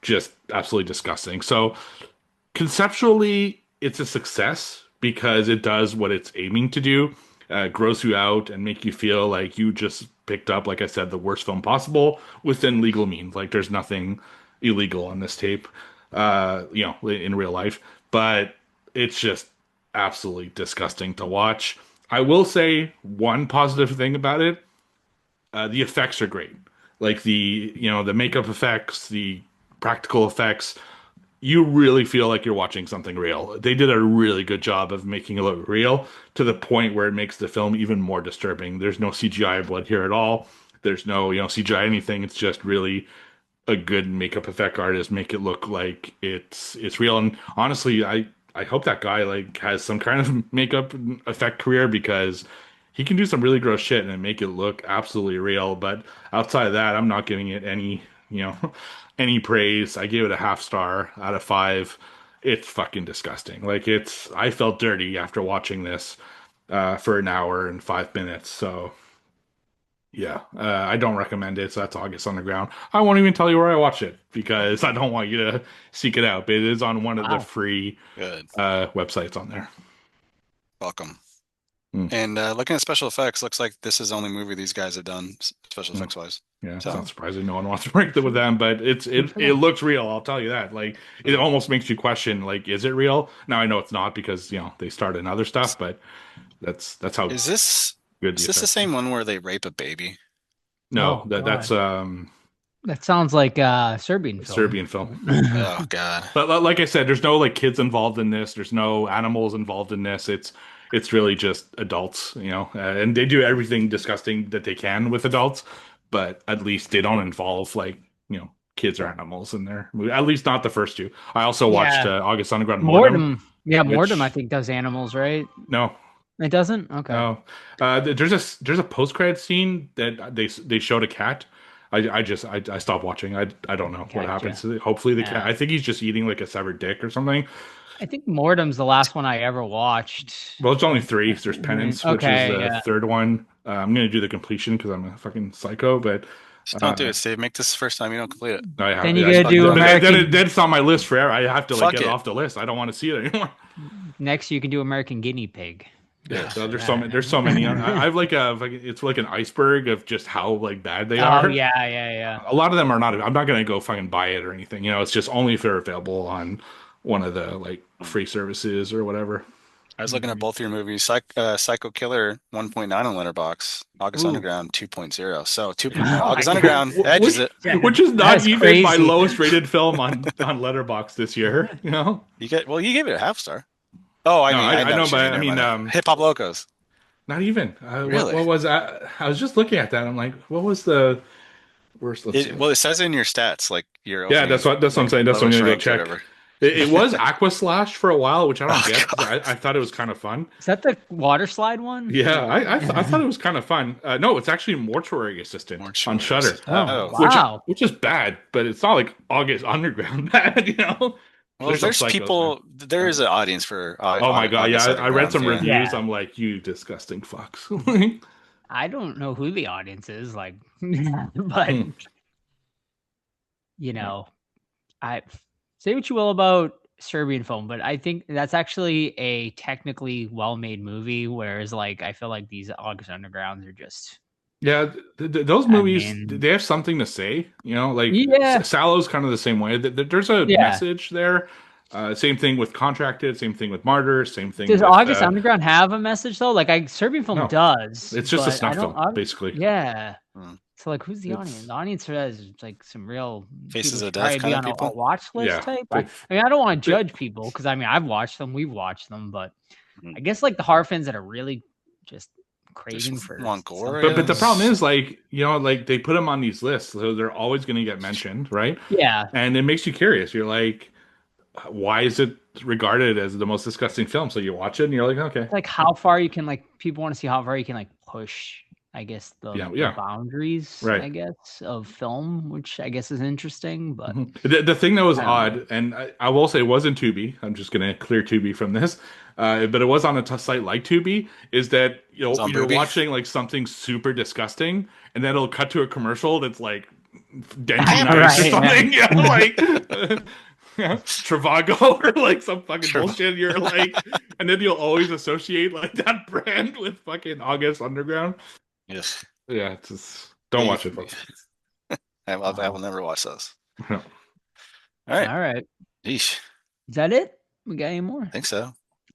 S3: just absolutely disgusting. So conceptually, it's a success because it does what it's aiming to do, gross you out and make you feel like you just picked up, like I said, the worst film possible within legal means. Like there's nothing illegal on this tape, in real life, but it's just absolutely disgusting to watch. I will say one positive thing about it: the effects are great. Like the makeup effects, the practical effects, you really feel like you're watching something real. They did a really good job of making it look real to the point where it makes the film even more disturbing. There's no CGI blood here at all. There's no, CGI anything. It's just really a good makeup effect artist make it look like it's real. And honestly, I hope that guy like has some kind of makeup effect career because he can do some really gross shit and make it look absolutely real. But outside of that, I'm not giving it any, any praise. I gave it a half star out of 5. It's fucking disgusting. Like I felt dirty after watching this for an hour and 5 minutes. So yeah, I don't recommend it. So that's August Underground. I won't even tell you where I watched it because I don't want you to seek it out. But it is on one of the
S4: Wow.
S3: free
S2: Good.
S3: websites on there.
S2: Welcome.
S3: Mm.
S2: And looking at special effects, looks like this is the only movie these guys have done special effects wise.
S3: Yeah, it's
S2: So
S3: not surprising no one wants to break it with them, but it looks real. I'll tell you that. Like it almost makes you question, like, is it real? Now I know it's not because they started in other stuff, but that's how
S2: is this
S3: good the
S2: is this the
S3: effects
S2: same one where they rape a baby?
S3: No,
S4: Oh,
S3: that's
S4: that sounds like a Serbian film.
S3: Serbian film.
S2: Oh God.
S3: But like I said, there's no like kids involved in this. There's no animals involved in this. It's really just adults, and they do everything disgusting that they can with adults, but at least they don't involve like kids or animals in there. At least not the first two. I also watched
S4: Yeah.
S3: August Underground
S4: Mortem. Yeah,
S3: which-
S4: Mortem I think does animals, right?
S3: no,
S4: It doesn't? Okay.
S3: no. There's a post credit scene that they showed a cat. I stopped watching. I don't know what
S4: Gotcha.
S3: happens. Hopefully the cat.
S4: Yeah.
S3: I think he's just eating like a severed dick or something.
S4: I think Mortem's the last one I ever watched.
S3: Well, it's only 3. There's Penance, which is
S4: Okay,
S3: the
S4: yeah.
S3: third one. I'm gonna do the completion because I'm a fucking psycho. But
S2: Just don't do it, Steve. Make this the first time you don't complete it.
S3: I have.
S4: Then you
S3: I-
S4: gotta do
S3: but
S4: American-
S3: then it's on my list forever. I have to like
S2: Fuck
S3: get it
S2: it.
S3: off the list. I don't want to see it anymore.
S4: Next you can do American Guinea Pig.
S3: Yeah, so there's so many. I have like it's like an iceberg of just how like bad they
S4: Oh
S3: are.
S4: yeah.
S3: A lot of them are not. I'm not gonna go fucking buy it or anything. It's just only if they're available on one of the like free services or whatever.
S2: I was looking at both your movies. Psycho Killer 1.9 on Letterboxd, August
S4: Ooh.
S2: Underground 2.0. So
S4: Oh my
S2: August
S4: God.
S2: Underground edges it.
S3: Which is not
S4: That's
S3: even my
S4: crazy.
S3: lowest rated film on Letterboxd this year. You know?
S2: You gave it a half star. Oh,
S3: No,
S2: I
S3: I
S2: know
S3: know,
S2: what you
S3: but
S2: mean.
S3: I
S2: Never
S3: mean,
S2: mind. Hip Hop Locos.
S3: not even.
S2: Really?
S3: What was I was just looking at that. I'm like, what was the worst? Let's see.
S2: Well, it says in your stats, like your
S3: Yeah,
S2: opening,
S3: that's what I'm
S2: like
S3: saying. That's what I'm
S2: lowest
S3: gonna go
S2: ranked or
S3: check.
S2: whatever.
S3: It was Aqua Slash for a while, which I don't
S2: Oh
S3: get because
S2: God.
S3: I thought it was kind of fun.
S4: Is that the water slide one?
S3: Yeah, I thought it was kind of fun. No, it's actually Mortuary Assistant
S2: More
S3: on
S2: choice.
S3: Shutter,
S4: Oh,
S2: Oh.
S4: wow.
S3: which is bad, but it's not like August Underground bad, you know.
S2: Well,
S3: There's some
S2: there's
S3: psychos, man.
S2: people. There is an audience for
S3: Oh my God, yeah,
S2: August
S3: I read
S2: Underground.
S3: some
S2: Yeah.
S3: reviews.
S4: Yeah.
S3: I'm like, you disgusting fucks.
S4: I don't know who the audience is, like, but
S3: Hmm.
S4: you know, I say what you will about Serbian film, but I think that's actually a technically well-made movie. Whereas, like, I feel like these August Undergrounds are just,
S3: Yeah, those
S4: I
S3: movies
S4: mean,
S3: they have something to say, you know. Like
S4: yeah,
S3: Sallow's kind of the same way. There's a
S4: yeah.
S3: message there. Same thing with Contracted. Same thing with Martyrs. Same thing
S4: Does
S3: with
S4: August Underground have a message though? Like, Serbian film
S3: no.
S4: does,
S3: It's just a
S4: but I
S3: snuff
S4: don't.
S3: film, basically.
S4: Yeah.
S2: Hmm.
S4: So, like, who's the audience?
S3: It's
S4: The audience has like some real people
S2: Faces of
S4: should
S2: Death
S4: probably be
S2: kind of
S4: on a
S2: people.
S4: watch list
S3: yeah.
S4: type.
S3: But
S4: I mean, I don't want to
S3: the,
S4: judge people because I mean I've watched them, we've watched them, but
S2: Hmm.
S4: I guess like the horror fans that are really just craving
S2: Just
S4: for
S2: want gore, I
S4: something.
S3: but the problem
S2: guess.
S3: is, like, you know, like they put them on these lists, so they're always going to get mentioned, right?
S4: Yeah,
S3: And it makes you curious. You're like, why is it regarded as the most disgusting film? So you watch it and you're like, okay,
S4: like how far you can, like, people want to see how far you can like push, I guess, the
S3: yeah,
S4: boundaries,
S3: right.
S4: I guess, of film, which I guess is interesting. But
S3: The thing that was
S4: I don't know.
S3: odd, and I will say it wasn't Tubi. I'm just going to clear Tubi from this, but it was on a site like Tubi. Is that, you
S2: It's
S3: know,
S2: on
S3: you're
S2: Booby.
S3: watching like something super disgusting, and then it'll cut to a commercial that's like denting
S2: Pampers.
S3: ice or
S4: Right, yeah.
S3: something, yeah, like Travago or like some fucking
S2: Sure.
S3: bullshit. You're like, and then you'll always associate like that brand with fucking August Underground.
S2: Yes.
S3: Yeah, it's just, don't watch it, folks.
S2: I will never watch those.
S3: No.
S2: All right.
S4: All right,
S2: Yeesh.
S4: is that it? We got any more?
S2: I think so.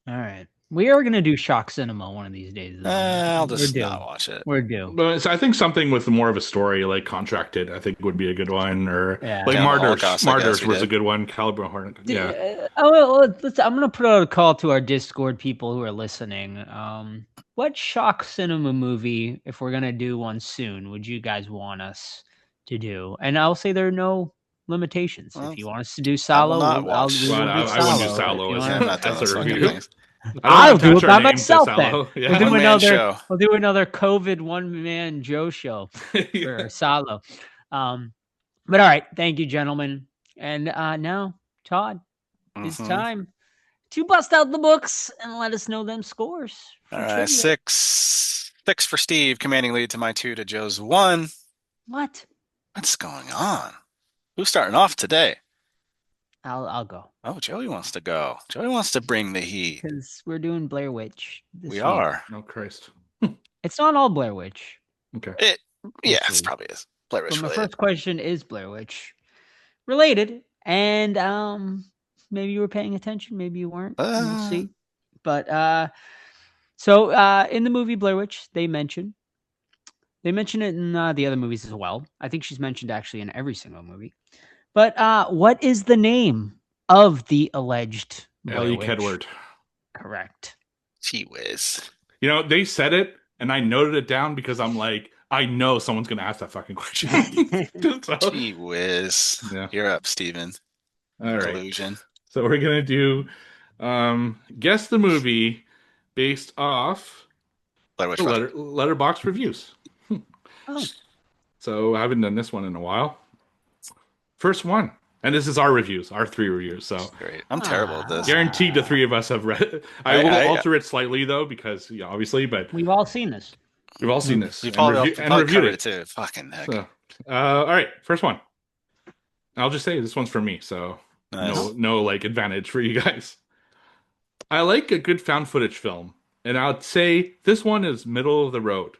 S4: All right. We are gonna do Shock Cinema one of these days, though.
S2: I'll
S4: We're
S2: just
S4: due.
S2: not watch it.
S4: We're due.
S3: But so I think something with more of a story, like Contracted, I think would be a good one, or
S4: Yeah.
S3: like
S2: Cannibal
S3: Martyrs.
S2: Holocaust, I guess
S3: Martyrs
S2: we
S3: was a
S2: did.
S3: good one. Caliber Hornet, yeah.
S4: Oh, well, I'm gonna put out a call to our Discord people who are listening. What Shock Cinema movie, if we're gonna do one soon, would you guys want us to do? And I'll say there are no limitations.
S2: Well,
S4: If you want us to do
S2: I will
S4: Salo,
S2: not
S4: we
S2: watch.
S3: Well,
S4: will do
S3: I wouldn't do
S4: Salo.
S3: Salo
S4: If you
S3: as,
S2: Yeah, I'm
S4: wanna-
S2: not doing
S3: as a
S2: those fucking
S3: review.
S2: things.
S3: I don't
S4: I'll
S3: want to
S4: do
S3: attach
S4: it
S3: our
S4: by
S3: name to
S4: myself then.
S3: Salo.
S4: We'll
S3: Yeah.
S4: do
S2: One-man
S4: another.
S2: show.
S4: We'll do another COVID one-man Joe show
S3: Yeah.
S4: for Salo. But all right, thank you, gentlemen. And now, Todd, it's
S2: Mhm.
S4: time to bust out the books and let us know them scores. For
S2: All right,
S4: trivia.
S2: 6 for Steve, commanding lead to my 2 to Joe's 1.
S4: What?
S2: What's going on? Who's starting off today?
S4: I'll go
S2: Oh, Joey wants to go. Joey wants to bring the heat.
S4: because we're doing Blair Witch this
S2: We
S4: week.
S2: are.
S3: Oh Christ.
S4: It's not all Blair Witch.
S3: Okay.
S2: Yeah,
S4: This
S2: it
S4: week.
S2: probably is. Blair Witch
S4: But my
S2: related.
S4: first question is Blair Witch related, and maybe you were paying attention, maybe you weren't. We'll see. But so in the movie Blair Witch, they mention it in the other movies as well. I think she's mentioned actually in every single movie. But what is the name of the alleged Blair
S3: Ellie
S4: Witch?
S3: Kedward.
S4: Correct.
S2: Gee whiz.
S3: You know, they said it, and I noted it down because I'm like, I know someone's gonna ask that fucking question. So,
S2: Gee whiz.
S3: yeah.
S2: You're up, Steven.
S3: All right.
S2: Collusion.
S3: So we're gonna do guess the movie based off
S2: Blair Witch
S3: the
S2: Project.
S3: letterbox reviews.
S4: Oh,
S3: So I haven't done this one in a while. First one, and this is our reviews, our 3 reviews. So
S2: Great. I'm terrible at this.
S3: guaranteed the 3 of us have read it. I will alter it slightly though, because yeah, obviously, but
S4: we've all seen this.
S3: we've all seen this
S2: You
S3: and,
S2: probably,
S3: and reviewed
S2: covered
S3: it.
S2: too. Fucking heck.
S3: So, all right, first one. I'll just say this one's for me, so
S2: Nice.
S3: no like advantage for you guys. I like a good found footage film, and I'd say this one is middle of the road.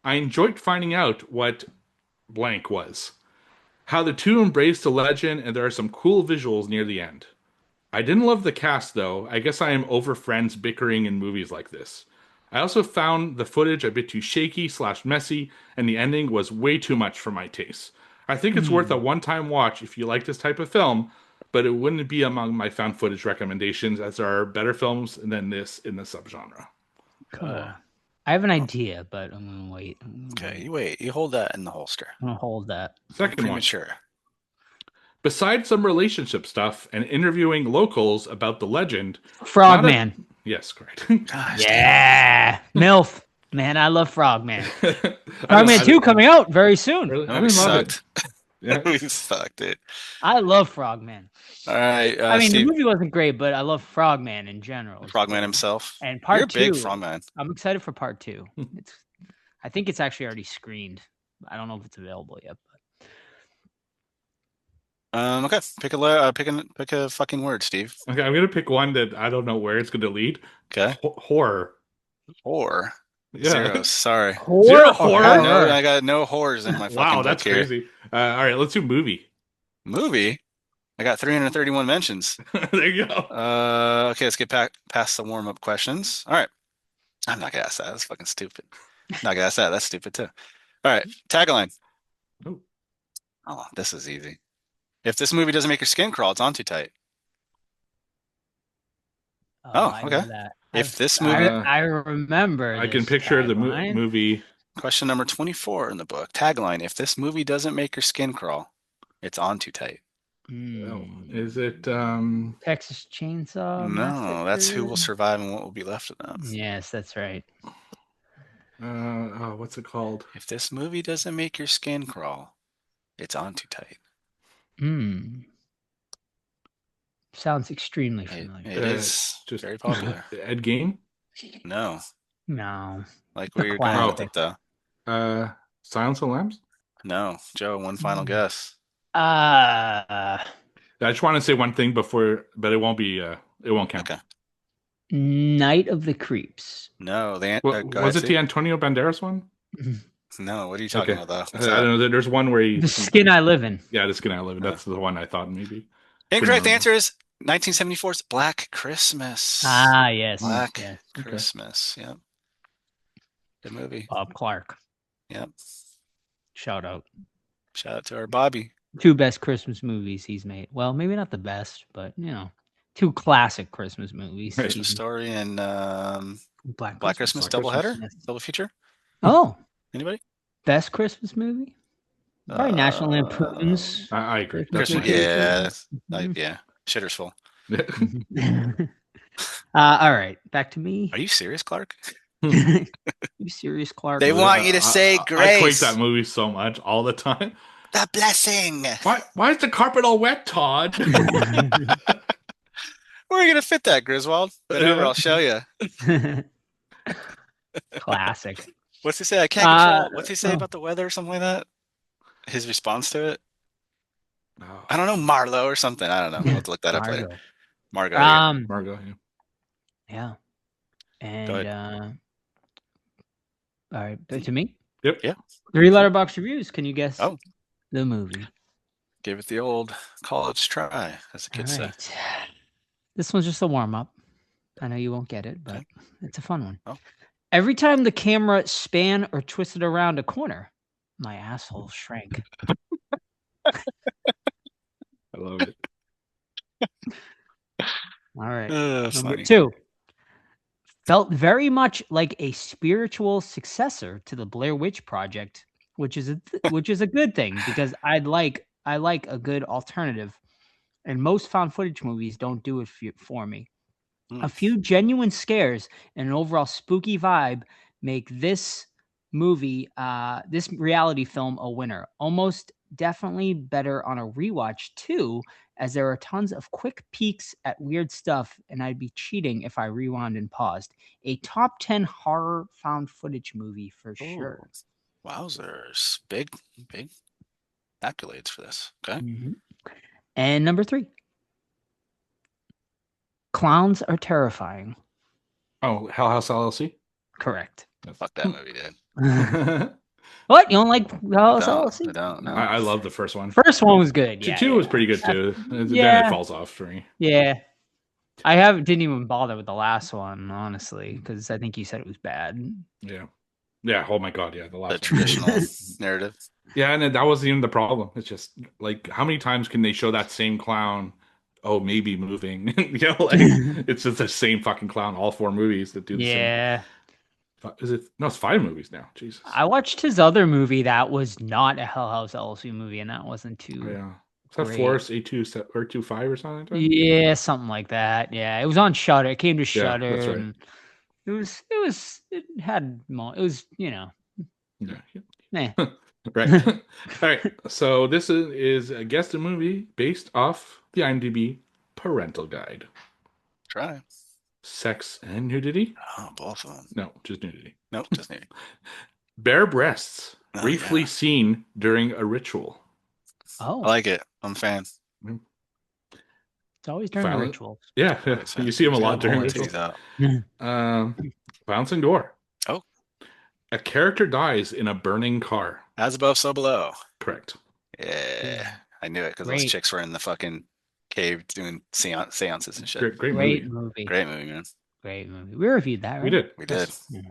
S3: I enjoyed finding out what blank was, how the two embrace the legend, and there are some cool visuals near the end. I didn't love the cast, though. I guess I am over friends bickering in movies like this. I also found the footage a bit too shaky slash messy, and the ending was way too much for my taste. I think it's worth a one-time watch if you like this type of film, but it wouldn't be among my found footage recommendations, as there are better films than this in the subgenre.
S4: I have an idea, but I'm gonna wait.
S2: Okay, you wait. You hold that in the holster.
S4: I'm gonna hold that.
S3: Second one.
S2: Premature.
S3: Besides some relationship stuff and interviewing locals about the legend,
S4: Frogman.
S3: Yes, correct.
S2: Gosh,
S4: Yeah, MILF. Man, I love Frogman.
S3: Frogman
S4: Frogman 2 coming out very soon.
S3: Really?
S2: damn.
S3: I
S2: We
S3: didn't love it.
S2: sucked.
S3: Yeah.
S2: We sucked it.
S4: I love Frogman.
S2: All right,
S4: I mean,
S2: Steve,
S4: the movie wasn't great, but I love Frogman in general.
S2: Frogman himself.
S4: And part
S2: You're a big
S4: 2.
S2: Frogman.
S4: I'm excited for part 2. I think it's actually already screened. I don't know if it's available yet. But
S2: Okay, pick a fucking word, Steve.
S3: Okay, I'm gonna pick one that I don't know where it's gonna lead.
S2: Okay,
S3: Horror.
S2: whore.
S3: Yeah.
S2: Zeros. Sorry.
S3: Zero horror?
S2: I got no whores in my fucking
S3: Wow,
S2: book
S3: that's
S2: here.
S3: crazy. All right, let's do movie.
S2: Movie. I got 331 mentions.
S3: There you go.
S2: Okay, let's get past the warm-up questions. All right. I'm not gonna ask that. That's fucking stupid. Not gonna ask that. That's stupid too. All right. Tagline.
S3: Oh.
S2: Oh, this is easy. If this movie doesn't make your skin crawl, it's on too tight. Oh,
S4: I
S2: okay.
S4: know that.
S2: If this movie,
S4: I remember.
S3: I can
S4: this
S3: picture the
S4: tagline.
S3: movie.
S2: question number 24 in the book. Tagline. If this movie doesn't make your skin crawl, it's on too tight.
S3: Oh, is it
S4: Texas Chainsaw?
S2: No, that's Who Will
S4: Massacre?
S2: Survive and What Will Be Left of Them.
S4: Yes, that's right.
S3: what's it called?
S2: If this movie doesn't make your skin crawl, it's on too tight.
S4: Sounds extremely
S2: It
S4: familiar.
S2: is
S3: just
S2: very popular.
S3: Ed Gein?
S2: No,
S4: No.
S2: like where you're going with it though.
S3: Silence of the Lambs?
S2: No, Joe, one final guess.
S3: I just want to say one thing before, but it won't be. It won't count.
S2: Okay.
S4: Night of the Creeps.
S2: No,
S3: Was it the Antonio Banderas one?
S2: No, what are you talking about though?
S3: I don't know. There's one where he.
S4: The Skin I Live in.
S3: Yeah, The Skin I Live in. That's the one I thought maybe.
S2: Incorrect answer is 1974's Black Christmas.
S4: Ah, yes.
S2: Black
S4: yes.
S2: Christmas. Yep. Good movie.
S4: Bob Clark.
S2: Yep.
S4: Shout out.
S2: Shout out to our Bobby.
S4: 2 best Christmas movies he's made. Well, maybe not the best, but 2 classic Christmas movies.
S2: Christmas Story and
S4: Black
S2: Christmas doubleheader? Double feature?
S4: Oh,
S2: Anybody?
S4: best Christmas movie? Probably National Lampoon's.
S3: I agree.
S4: Christmas
S2: Christmas,
S4: Vacation.
S2: yeah. Shitter's full.
S4: All right, back to me.
S2: Are you serious, Clark?
S4: You serious, Clark?
S2: They want you to say grace.
S3: I quake that movie so much all the time.
S2: The blessing.
S3: Why is the carpet all wet, Todd?
S2: Where are you gonna fit that, Griswold? Whatever, I'll show you.
S4: Classic.
S2: What's he say? I can't control. What's he say about the weather or something like that? His response to it? I don't know, Marlo or something. I don't know. We'll have to look that up later. Margot.
S3: Margot.
S4: Yeah. And
S2: Go ahead.
S4: all right, to me.
S3: Yep.
S2: Yeah.
S4: 3 letterbox reviews. Can you guess
S2: Oh.
S4: the movie?
S2: Give it the old college try, as the kids say.
S4: This one's just a warm up. I know you won't get it, but it's a fun one.
S2: Oh.
S4: Every time the camera span or twisted around a corner, my asshole shrank.
S3: I love it.
S4: All right.
S2: Number
S4: Number 2. Felt very much like a spiritual successor to the Blair Witch Project, which is a good thing because I like a good alternative, and most found footage movies don't do it for me. A few genuine scares and an overall spooky vibe make this movie, this reality film, a winner. Almost definitely better on a rewatch too, as there are tons of quick peeks at weird stuff, and I'd be cheating if I rewound and paused. A top 10 horror found footage movie for sure.
S2: Wowzers. Big accolades for this. Okay.
S4: Mm-hmm. And number 3. Clowns are terrifying.
S3: Oh, Hell House LLC?
S4: Correct.
S2: Fuck that movie, dude.
S4: What? You don't like Hell House LLC?
S2: I don't know.
S3: I love the first one.
S4: First one was good. Yeah.
S3: 2 was pretty good too. Then
S4: Yeah.
S3: it falls off for me.
S4: Yeah. didn't even bother with the last one, honestly, because I think you said it was bad.
S3: Yeah. Yeah. Oh my God. Yeah. The
S2: The
S3: last one.
S2: traditional narrative.
S3: Yeah, and that wasn't even the problem. It's just like how many times can they show that same clown? Oh, maybe moving. Like it's just the same fucking clown. All 4 movies that do the same.
S4: Yeah.
S3: Is it? No, it's 5 movies now. Jesus.
S4: I watched his other movie that was not a Hell House LLC movie, and that wasn't
S3: Oh,
S4: too.
S3: yeah. Is that
S4: Great.
S3: Force A2 or 25 or something like that?
S4: Yeah, something like that. Yeah, it was on Shutter. It came to
S3: Yeah,
S4: Shutter,
S3: that's right.
S4: and it had it was
S3: Yeah.
S4: eh.
S3: Right. All right. So this is I guess a movie based off the IMDb parental guide.
S2: Try.
S3: Sex and nudity?
S2: Oh, both of them.
S3: No, just nudity.
S2: Nope, just nudity.
S3: Bare breasts,
S2: Oh,
S3: briefly
S2: yeah.
S3: seen during a ritual.
S4: Oh,
S2: I like it. I'm a fan.
S4: it's always during the
S3: Violent-
S4: rituals.
S3: Yeah, you see them a lot during
S2: Pulling
S3: rituals.
S2: titties out.
S3: Violence and gore.
S2: Oh.
S3: A character dies in a burning car.
S2: As above, so below.
S3: Correct.
S2: Yeah. I knew it because those
S4: Great.
S2: chicks were in the fucking cave doing seances and shit.
S3: Great
S4: Great
S3: movie.
S4: movie.
S2: Great movie, man.
S4: Great movie. We reviewed that, right?
S3: We did.
S2: We did.
S3: Yes.
S4: Yeah.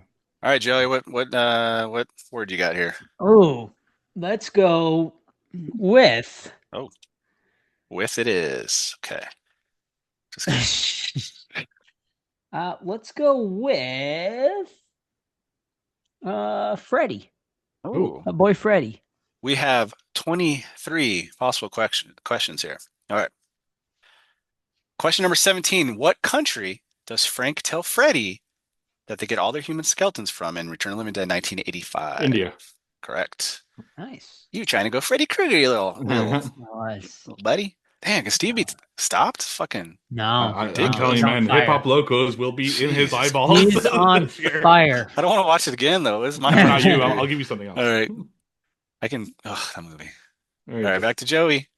S2: All right, Joey, what word you got here?
S4: Oh, let's go with.
S2: With it is. Okay. Just kidding.
S4: Let's go with Freddy.
S2: Ooh.
S4: My boy Freddy.
S2: We have 23 possible questions here. All right. Question number 17. What country does Frank tell Freddy that they get all their human skeletons from in Return of the Living Dead 1985?
S3: India.
S2: Correct.
S4: Nice.
S2: You trying to go Freddy Krueger, you little
S4: Nice.
S2: buddy? Dang, can Steve be stopped? Fucking
S4: No,
S3: I'm
S2: ridiculous.
S3: telling
S4: he's
S3: you,
S4: on
S3: man,
S4: fire.
S3: hip hop locos will be in his
S2: Jesus.
S3: eyeballs.
S4: He's on
S3: this year.
S4: fire.
S2: I don't want to watch it again though. This is my
S3: Not you.
S2: version.
S3: I'll give you something else.
S2: All right. I can that movie.
S3: All
S2: All right, back to Joey.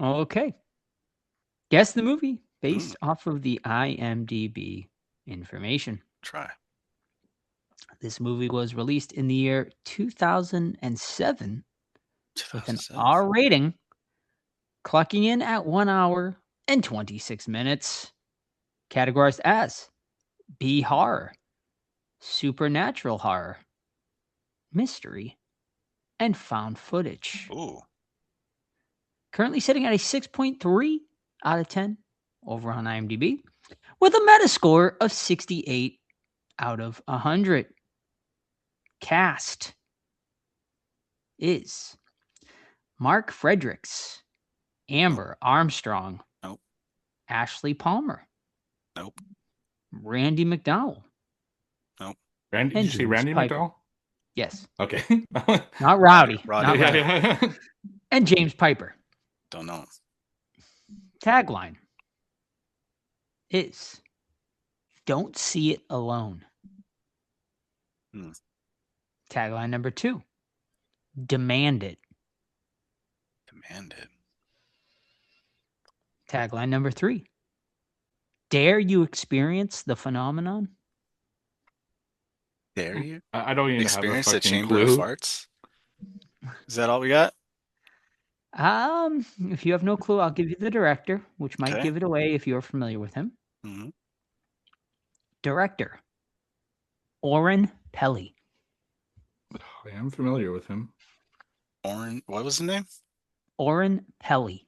S4: Okay. Guess the movie based off of the IMDb information.
S2: Try.
S4: This movie was released in the year 2007 with an
S2: 2007.
S4: R rating, clocking in at 1 hour and 26 minutes. Categorized as B horror, supernatural horror, mystery, and found footage.
S2: Ooh.
S4: Currently sitting at a 6.3 out of 10 over on IMDb with a Metascore of 68 out of 100. Cast is Mark Fredericks, Amber Armstrong,
S2: Nope.
S4: Ashley Palmer,
S2: Nope.
S4: Randy McDowell.
S3: Randy, did you say
S4: James
S3: Randy
S4: Piper.
S3: McDowell?
S4: Yes,
S3: Okay.
S4: not Rowdy.
S2: Roddy.
S4: Not
S3: Yeah,
S4: Rowdy.
S3: yeah.
S4: And James Piper.
S2: Don't know.
S4: Tagline is Don't See It Alone.
S2: Hmm.
S4: Tagline number 2, Demand It.
S2: Demanded.
S4: Tagline number 3, Dare You Experience the Phenomenon?
S2: Dare you
S3: I don't even
S2: experience
S3: have a
S2: the
S3: fucking
S2: chamber
S3: clue.
S2: of farts? Is that all we got?
S4: If you have no clue, I'll give you the director, which might
S2: Okay.
S4: give it away if you're familiar with him.
S2: Mm-hmm.
S4: Director, Oren Peli.
S3: I am familiar with him.
S2: What was the name?
S4: Oren Peli.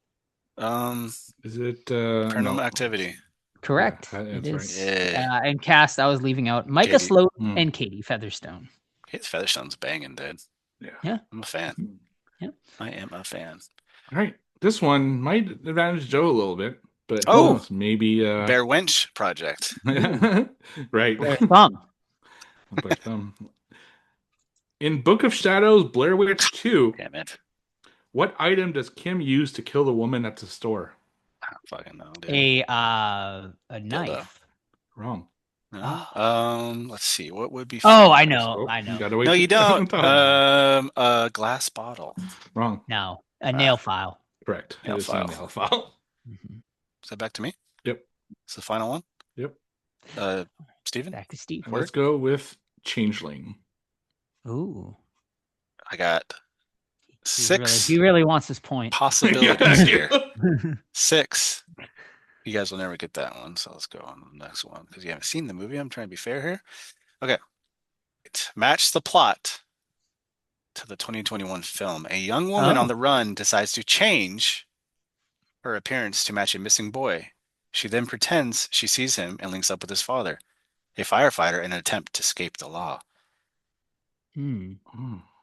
S3: Is it
S2: Paranormal
S3: no.
S2: Activity.
S4: Correct.
S3: Yeah,
S4: It
S3: that's
S4: is.
S2: right. Yeah.
S4: And cast, I was leaving out Micah
S2: Katie.
S4: Sloat and Katie Featherstone.
S2: His Featherstone's banging, dude.
S4: Yeah.
S2: I'm a fan.
S4: Yeah.
S2: I am a fan.
S3: All right. This one might advantage Joe a little bit, but who
S2: Oh.
S3: knows? Maybe
S2: Blair Witch Project.
S3: right.
S4: Their thumb.
S3: Blair Thumb. In Book of Shadows, Blair Witch 2,
S2: Damn it.
S3: what item does Kim use to kill the woman at the store?
S2: I don't fucking know, dude.
S4: A knife.
S3: Wrong.
S2: No. Let's see. What would be
S4: Oh,
S2: fun?
S4: I know.
S3: Oh,
S4: I know.
S3: You gotta wait
S2: No, you don't.
S3: until-
S2: A glass bottle.
S3: Wrong.
S4: No, a nail file.
S3: Correct.
S2: Nail
S3: It is not a
S2: file.
S3: nail file.
S4: Mhm.
S2: Is that back to me?
S3: Yep.
S2: It's the final one?
S3: Yep.
S2: Steven?
S4: Back to Steve.
S2: Word?
S3: Let's go with Changeling.
S4: Ooh.
S2: I got
S4: He really-
S2: 6
S4: He really wants this point.
S2: possibilities here. 6. You guys will never get that one, so let's go on to the next one because you haven't seen the movie. I'm trying to be fair here. Okay. Match the plot to the 2021 film. A young woman on
S4: Oh.
S2: the run decides to change her appearance to match a missing boy. She then pretends she sees him and links up with his father, a firefighter, in an attempt to escape the law.
S4: Hmm.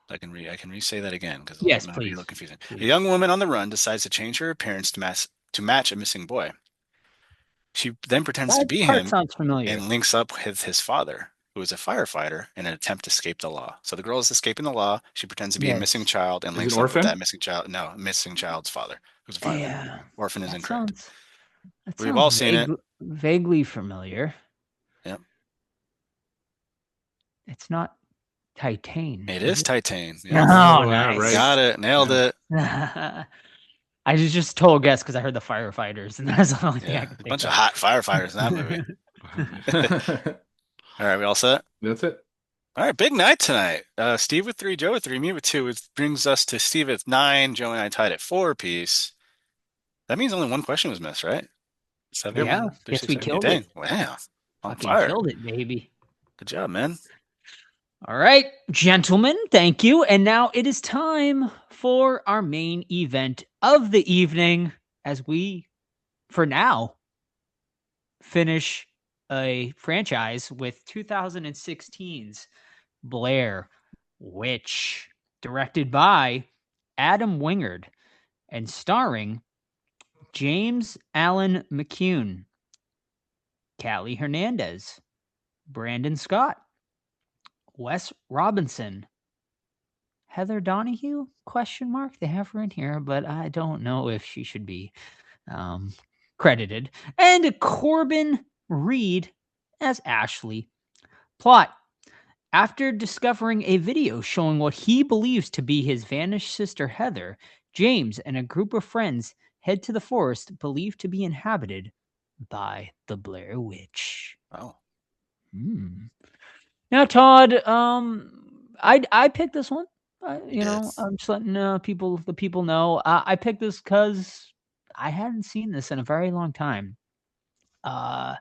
S2: I can re-say that again because it
S4: Yes,
S2: might be a little
S4: please.
S2: confusing. A
S4: Please.
S2: young woman on the run decides to change her appearance to match a missing boy. She then pretends to
S4: That
S2: be
S4: part
S2: him
S4: sounds familiar.
S2: and links up with his father, who is a firefighter, in an attempt to escape the law. So the girl is escaping the law. She pretends to be a missing
S4: Yes.
S2: child and
S3: Is it
S2: links up with
S3: Orphan?
S2: that missing child. No, missing child's father, who's a firefighter.
S4: Yeah.
S2: Orphan is
S4: That
S2: incorrect.
S4: sounds that
S2: We've
S4: sounds
S2: all seen it.
S4: vaguely familiar.
S2: Yep.
S4: It's not Titan,
S2: It
S4: is
S2: is
S4: it?
S2: Titan. Yep.
S4: Oh,
S3: Oh, yeah, right.
S2: Got it. Nailed
S3: Yeah.
S2: it.
S4: nice. I was just total guess because I heard the firefighters, and that's the only thing I
S2: Yeah.
S4: could
S2: A
S4: think
S2: bunch of
S4: of.
S2: hot firefighters in that movie. All right, we all set?
S3: That's it.
S2: All right, big night tonight. Steve with three, Joe with three, me with two. It brings us to Steve at nine. Joe and I tied at four apiece. That means only one question was missed, right?
S3: Yep.
S4: Yeah,
S2: Seven, three,
S4: guess
S2: six,
S4: we
S2: seven, eight.
S4: killed it.
S2: Dang. Wow. On
S4: Fucking
S2: fire.
S4: killed it, baby.
S2: Good job, man.
S4: All right, gentlemen, thank you. And now it is time for our main event of the evening as we, for now, finish a franchise with 2016's Blair Witch, directed by Adam Wingard and starring James Allen McCune, Callie Hernandez, Brandon Scott, Wes Robinson, Heather Donahue? Question mark. They have her in here, but I don't know if she should be um, credited. And Corbin Reed as Ashley. Plot: after discovering a video showing what he believes to be his vanished sister Heather, James and a group of friends head to the forest believed to be inhabited by the Blair Witch.
S2: Oh,
S4: Hmm. Now, Todd, I picked this one.
S2: you did.
S4: I'm just letting the people know. I picked this because I hadn't seen this in a very long time. Uh,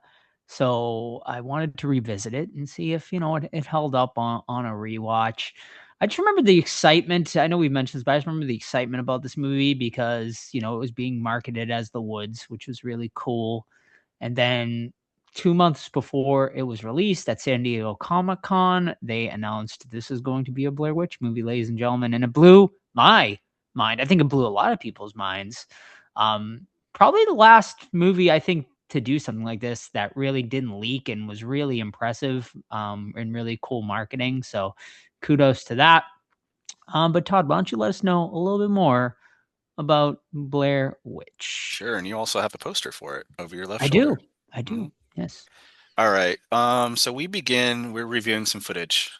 S4: so I wanted to revisit it and see if it held up on a rewatch. I just remember the excitement. I know we mentioned this, but I just remember the excitement about this movie because it was being marketed as The Woods, which was really cool. And then 2 months before it was released at San Diego Comic-Con, they announced this is going to be a Blair Witch movie, ladies and gentlemen, and it blew my mind. I think it blew a lot of people's minds. Probably the last movie I think to do something like this that really didn't leak and was really impressive and really cool marketing. So kudos to that. But Todd, why don't you let us know a little bit more about Blair Witch?
S2: Sure. And you also have a poster for it over your left
S4: I
S2: shoulder.
S4: do. I do.
S2: Mhm.
S4: Yes.
S2: All right. So we're reviewing some footage,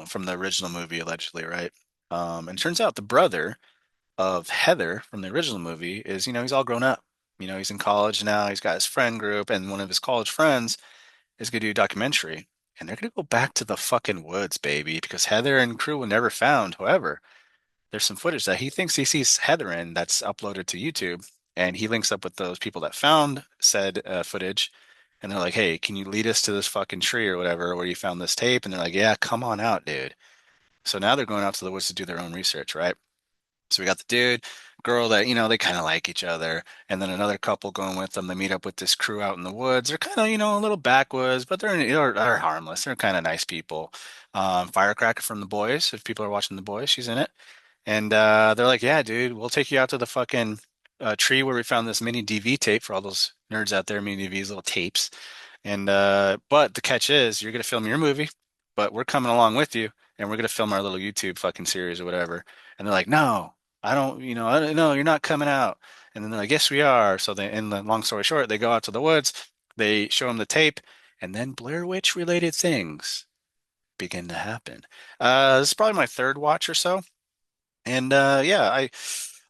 S2: from the original movie, allegedly, right? And it turns out the brother of Heather from the original movie is, he's all grown up. He's in college now. He's got his friend group, and one of his college friends is going to do a documentary. And they're going to go back to the fucking woods, baby, because Heather and crew were never found. However, there's some footage that he thinks he sees Heather in that's uploaded to YouTube. And he links up with those people that found said footage. And they're like, hey, can you lead us to this fucking tree or whatever where you found this tape? And they're like, yeah, come on out, dude. So now they're going out to the woods to do their own research, right? So we got the dude, girl that, they kind of like each other. And then another couple going with them. They meet up with this crew out in the woods. They're kind of, a little backwoods, but they're harmless. They're kind of nice people. Firecracker from The Boys. If people are watching The Boys, she's in it. And they're like, yeah, dude, we'll take you out to the fucking tree where we found this mini DV tape for all those nerds out there, mini DVs, little tapes. And but the catch is you're gonna film your movie, but we're coming along with you and we're gonna film our little YouTube fucking series or whatever. And they're like, no, I don't know, you're not coming out. And then they're like, yes, we are. So they, in the long story short, they go out to the woods, they show them the tape, and then Blair Witch related things begin to happen. This is probably my third watch or so. And yeah,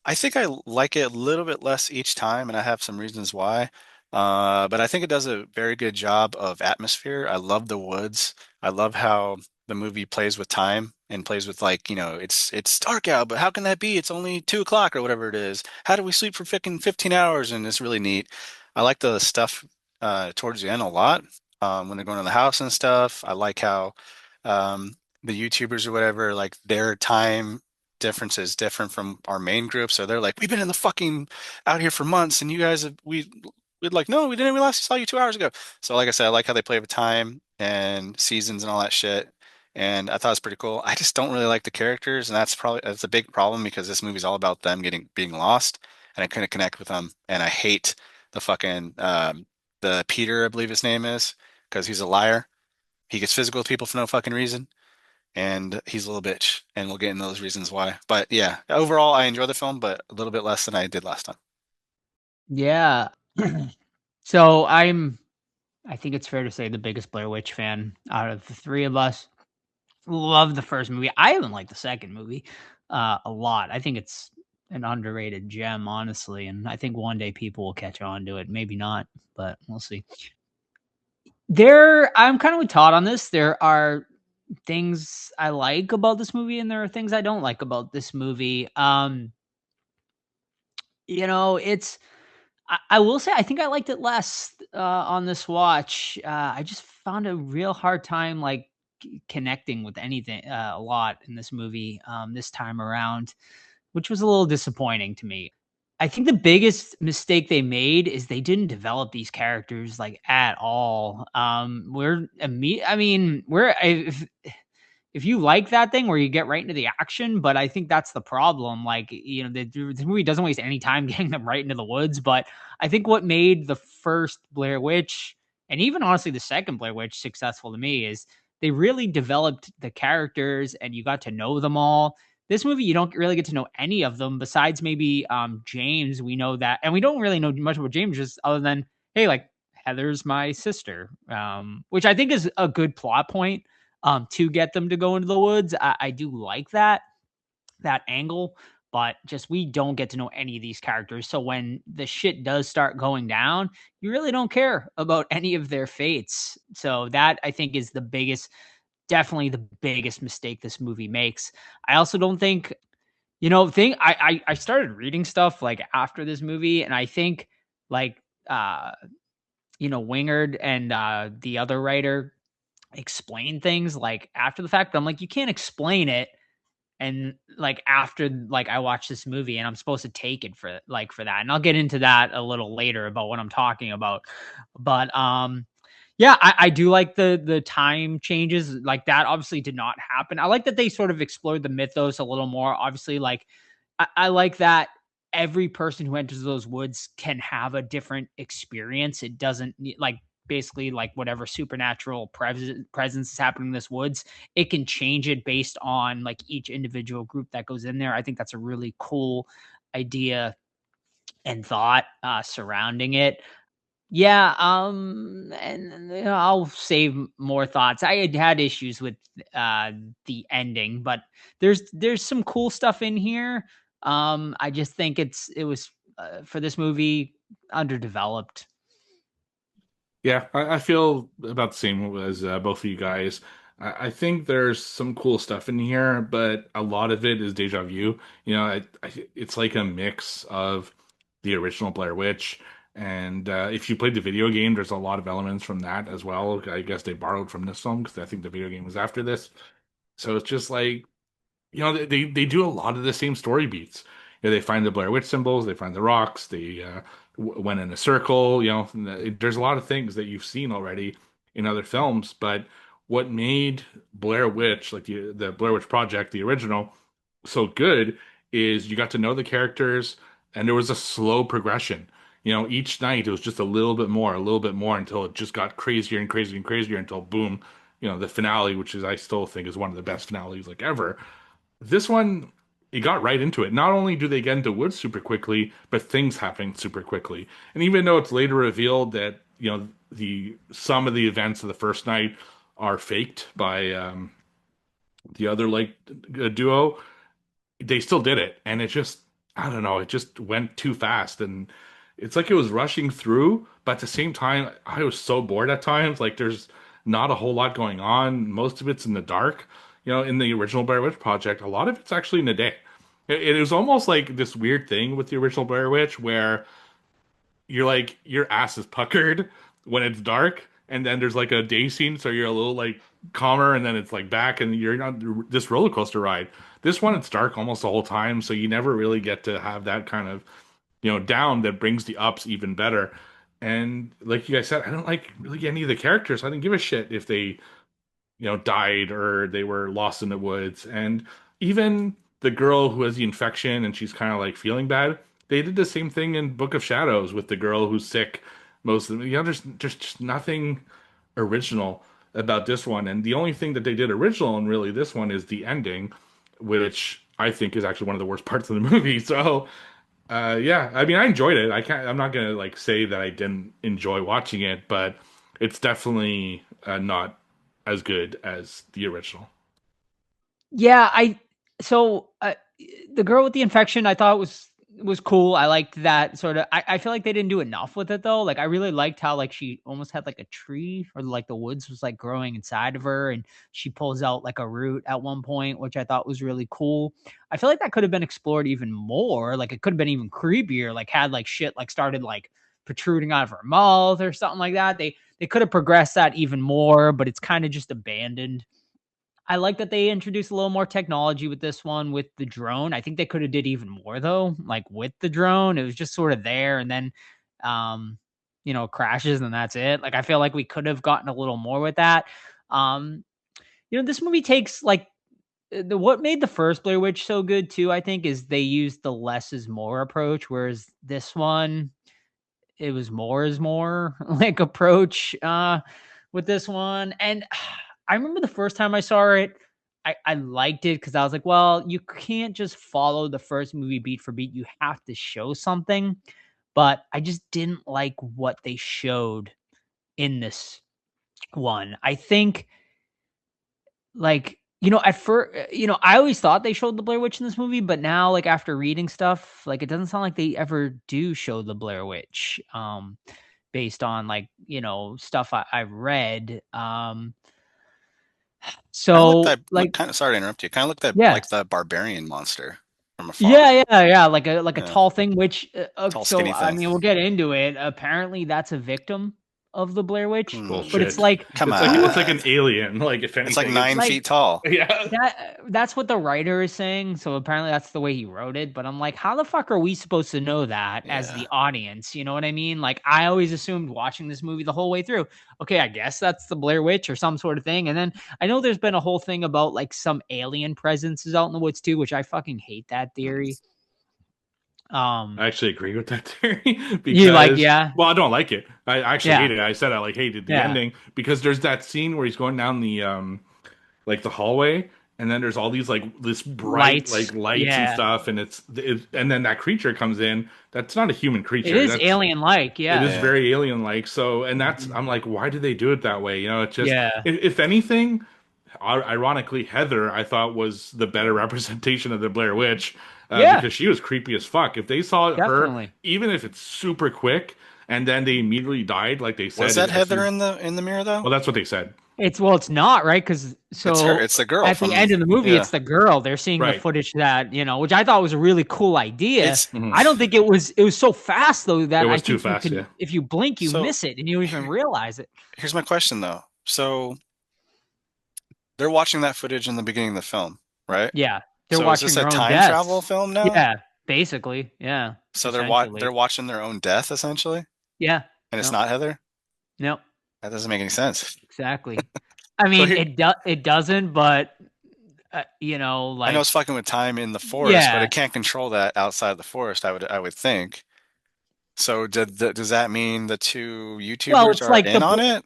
S2: I think I like it a little bit less each time, and I have some reasons why. But I think it does a very good job of atmosphere. I love the woods. I love how the movie plays with time and plays with like, it's dark out, but how can that be? It's only 2 o'clock or whatever it is. How do we sleep for fucking 15 hours? And it's really neat. I like the stuff towards the end a lot. When they're going to the house and stuff. I like how the YouTubers or whatever, like their time difference is different from our main group. So they're like, we've been in the fucking out here for months, and you guys have we'd like, no, we didn't. We last saw you 2 hours ago. So like I said, I like how they play with time and seasons and all that shit. And I thought it was pretty cool. I just don't really like the characters, and that's a big problem because this movie's all about them getting being lost, and I couldn't connect with them. And I hate the fucking the Peter, I believe his name is, because he's a liar. He gets physical with people for no fucking reason, and he's a little bitch, and we'll get into those reasons why. But yeah, overall, I enjoy the film, but a little bit less than I did last time.
S4: Yeah. So I think it's fair to say the biggest Blair Witch fan out of the three of us. Love the first movie. I haven't liked the second movie a lot. I think it's an underrated gem, honestly, and I think one day people will catch on to it. Maybe not, but we'll see. I'm kind of with Todd on this. There are things I like about this movie, and there are things I don't like about this movie. It's I will say I think I liked it less on this watch. I just found a real hard time like connecting with anything a lot in this movie this time around, which was a little disappointing to me. I think the biggest mistake they made is they didn't develop these characters like at all. I mean, we're if you like that thing where you get right into the action, but I think that's the problem. Like, the movie doesn't waste any time getting them right into the woods. But I think what made the first Blair Witch and even honestly the second Blair Witch successful to me is they really developed the characters and you got to know them all. This movie, you don't really get to know any of them besides maybe James. We know that, and we don't really know much about James, just other than, hey, like Heather's my sister, which I think is a good plot point to get them to go into the woods. I do like that angle, but just we don't get to know any of these characters. So when the shit does start going down, you really don't care about any of their fates. So that I think is definitely the biggest mistake this movie makes. I also don't think, I started reading stuff like after this movie, and I think like Wingard and the other writer explain things like after the fact, but I'm like, you can't explain it and like after like I watched this movie and I'm supposed to take it for that. And I'll get into that a little later about what I'm talking about. But yeah, I do like the time changes. Like that obviously did not happen. I like that they sort of explored the mythos a little more. Obviously, like I like that every person who enters those woods can have a different experience. It doesn't like basically like whatever supernatural presence is happening in this woods, it can change it based on like each individual group that goes in there. I think that's a really cool idea and thought surrounding it. Yeah, and I'll save more thoughts. I had issues with the ending, but there's some cool stuff in here. I just think it was for this movie underdeveloped.
S3: Yeah, I feel about the same as both of you guys. I think there's some cool stuff in here, but a lot of it is deja vu. It's like a mix of the original Blair Witch, and if you played the video game, there's a lot of elements from that as well. I guess they borrowed from this film because I think the video game was after this. So it's just like they do a lot of the same story beats. They find the Blair Witch symbols, they find the rocks, they went in a circle. There's a lot of things that you've seen already in other films, but what made Blair Witch, like the Blair Witch Project, the original, so good is you got to know the characters, and there was a slow progression. Each night it was just a little bit more until it just got crazier and crazier and crazier until boom, the finale, which is I still think is one of the best finales like ever. This one, you got right into it. Not only do they get into woods super quickly, but things happen super quickly. And even though it's later revealed that the some of the events of the first night are faked by the other like duo, they still did it, and it just I don't know, it just went too fast, and it's like it was rushing through, but at the same time, I was so bored at times. Like there's not a whole lot going on. Most of it's in the dark. In the original Blair Witch Project, a lot of it's actually in the day. It was almost like this weird thing with the original Blair Witch where you're like your ass is puckered when it's dark, and then there's like a day scene, so you're a little like calmer, and then it's like back, and you're on this roller coaster ride. This one, it's dark almost the whole time, so you never really get to have that kind of down that brings the ups even better. And like you guys said, I don't like really any of the characters. I didn't give a shit if they died or they were lost in the woods. And even the girl who has the infection and she's kind of like feeling bad, they did the same thing in Book of Shadows with the girl who's sick. Most of them, there's just nothing original about this one. And the only thing that they did original in really this one is the ending, which I think is actually one of the worst parts of the movie. So yeah, I mean, I enjoyed it. I'm not gonna like say that I didn't enjoy watching it, but it's definitely not as good as the original.
S4: Yeah, so the girl with the infection, I thought was cool. I liked that sort of. I feel like they didn't do enough with it though. Like I really liked how like she almost had like a tree or like the woods was like growing inside of her, and she pulls out like a root at one point, which I thought was really cool. I feel like that could have been explored even more. Like it could have been even creepier. Like had like shit like started like protruding out of her mouth or something like that. They could have progressed that even more, but it's kind of just abandoned. I like that they introduced a little more technology with this one with the drone. I think they could have did even more though, like with the drone. It was just sort of there and then crashes and that's it. Like I feel like we could have gotten a little more with that. This movie takes like what made the first Blair Witch so good too, I think, is they used the less is more approach, whereas this one it was more is more like approach with this one. And I remember the first time I saw it, I liked it because I was like, well, you can't just follow the first movie beat for beat. You have to show something. But I just didn't like what they showed in this one. I think, like, at first, I always thought they showed the Blair Witch in this movie, but now, like, after reading stuff, like, it doesn't sound like they ever do show the Blair Witch, based on, like, stuff I've read.
S2: Kind of looked
S4: So,
S2: that look
S4: like,
S2: kind of sorry to interrupt you. Kind of looked that
S4: yeah.
S2: like the barbarian monster from afar.
S4: Yeah, like a
S2: Yeah,
S4: tall thing, which
S2: tall,
S4: so
S2: skinny
S4: I
S2: thing.
S4: mean we'll get into it. Apparently that's a victim of the Blair Witch, but it's
S3: Bullshit.
S4: like
S2: Come
S3: It's like an
S2: on.
S3: alien. Like if
S2: It's like
S3: anything, it's
S2: 9 feet
S4: like
S2: tall.
S3: yeah.
S4: that's what the writer is saying. So apparently that's the way he wrote it. But I'm like, how the fuck are we supposed to know that as
S2: Yeah.
S4: the audience? You know what I mean? Like I always assumed watching this movie the whole way through, okay, I guess that's the Blair Witch or some sort of thing. And then I know there's been a whole thing about like some alien presences out in the woods too, which I fucking hate that theory.
S3: I actually agree with that theory
S4: You like,
S3: because,
S4: yeah,
S3: well, I don't like it. I actually
S4: yeah,
S3: hate it. I said I like hated the
S4: yeah.
S3: ending because there's that scene where he's going down the like the hallway, and then there's all these like this bright
S4: Lights,
S3: like lights and
S4: yeah.
S3: stuff, and and then that creature comes in. That's not a human
S4: It
S3: creature.
S4: is
S3: That's
S4: alien-like,
S3: it
S4: yeah.
S3: is
S2: Yeah.
S3: very alien like. So, and that's
S4: Mhm.
S3: I'm like, why do they do it that way? It's just
S4: Yeah,
S3: if anything, ironically, Heather I thought was the better representation of the Blair Witch
S4: yeah,
S3: because she was creepy as fuck. If they saw her,
S4: definitely.
S3: even if it's super quick, and then they immediately died, like they
S2: Was
S3: said,
S2: that
S3: as
S2: Heather
S3: soon,
S2: in the mirror though?
S3: well, that's what they said,
S4: It's not, right? Because
S2: It's her.
S4: so
S2: It's the girl
S4: at the
S2: from
S4: end of the movie,
S2: yeah.
S4: it's the girl. They're seeing the
S3: right?
S4: footage that, which I thought was a really cool idea.
S2: It's
S3: Mhm.
S4: I don't think it was so fast though
S3: It
S4: that I
S3: was too
S4: think you
S3: fast,
S4: can
S3: yeah.
S4: if you blink, you
S2: so
S4: miss it and you don't even
S2: here,
S4: realize it.
S2: here's my question though. So they're watching that footage in the beginning of the film, right?
S4: Yeah. They're
S2: So is this
S4: watching
S2: a
S4: their own
S2: time travel
S4: deaths.
S2: film now?
S4: Yeah, basically. Yeah,
S2: So they're
S4: essentially.
S2: watching their own death essentially,
S4: Yeah.
S2: and it's
S4: No.
S2: not Heather.
S4: No.
S2: That doesn't make any sense.
S4: Exactly. I
S2: So
S4: mean,
S2: here,
S4: it doesn't, but
S2: I know it's
S4: like,
S2: fucking with time in the forest, but
S4: yeah.
S2: it can't control that outside of the forest. I would think. So does that mean the two
S4: Well,
S2: YouTubers
S4: it's
S2: are
S4: like
S2: in on it?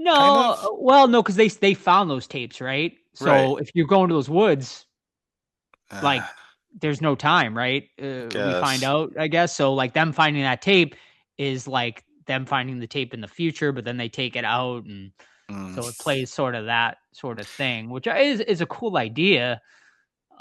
S2: Kind of.
S4: no, because they found those tapes, right?
S2: Right.
S4: So if you go into those woods, like
S2: I
S4: there's no time, right? We find
S2: guess.
S4: out, I guess. So like them finding that tape is like them finding the tape in the future, but then they take it out, and
S2: Mm.
S4: so it plays sort of that sort of thing, which is a cool idea.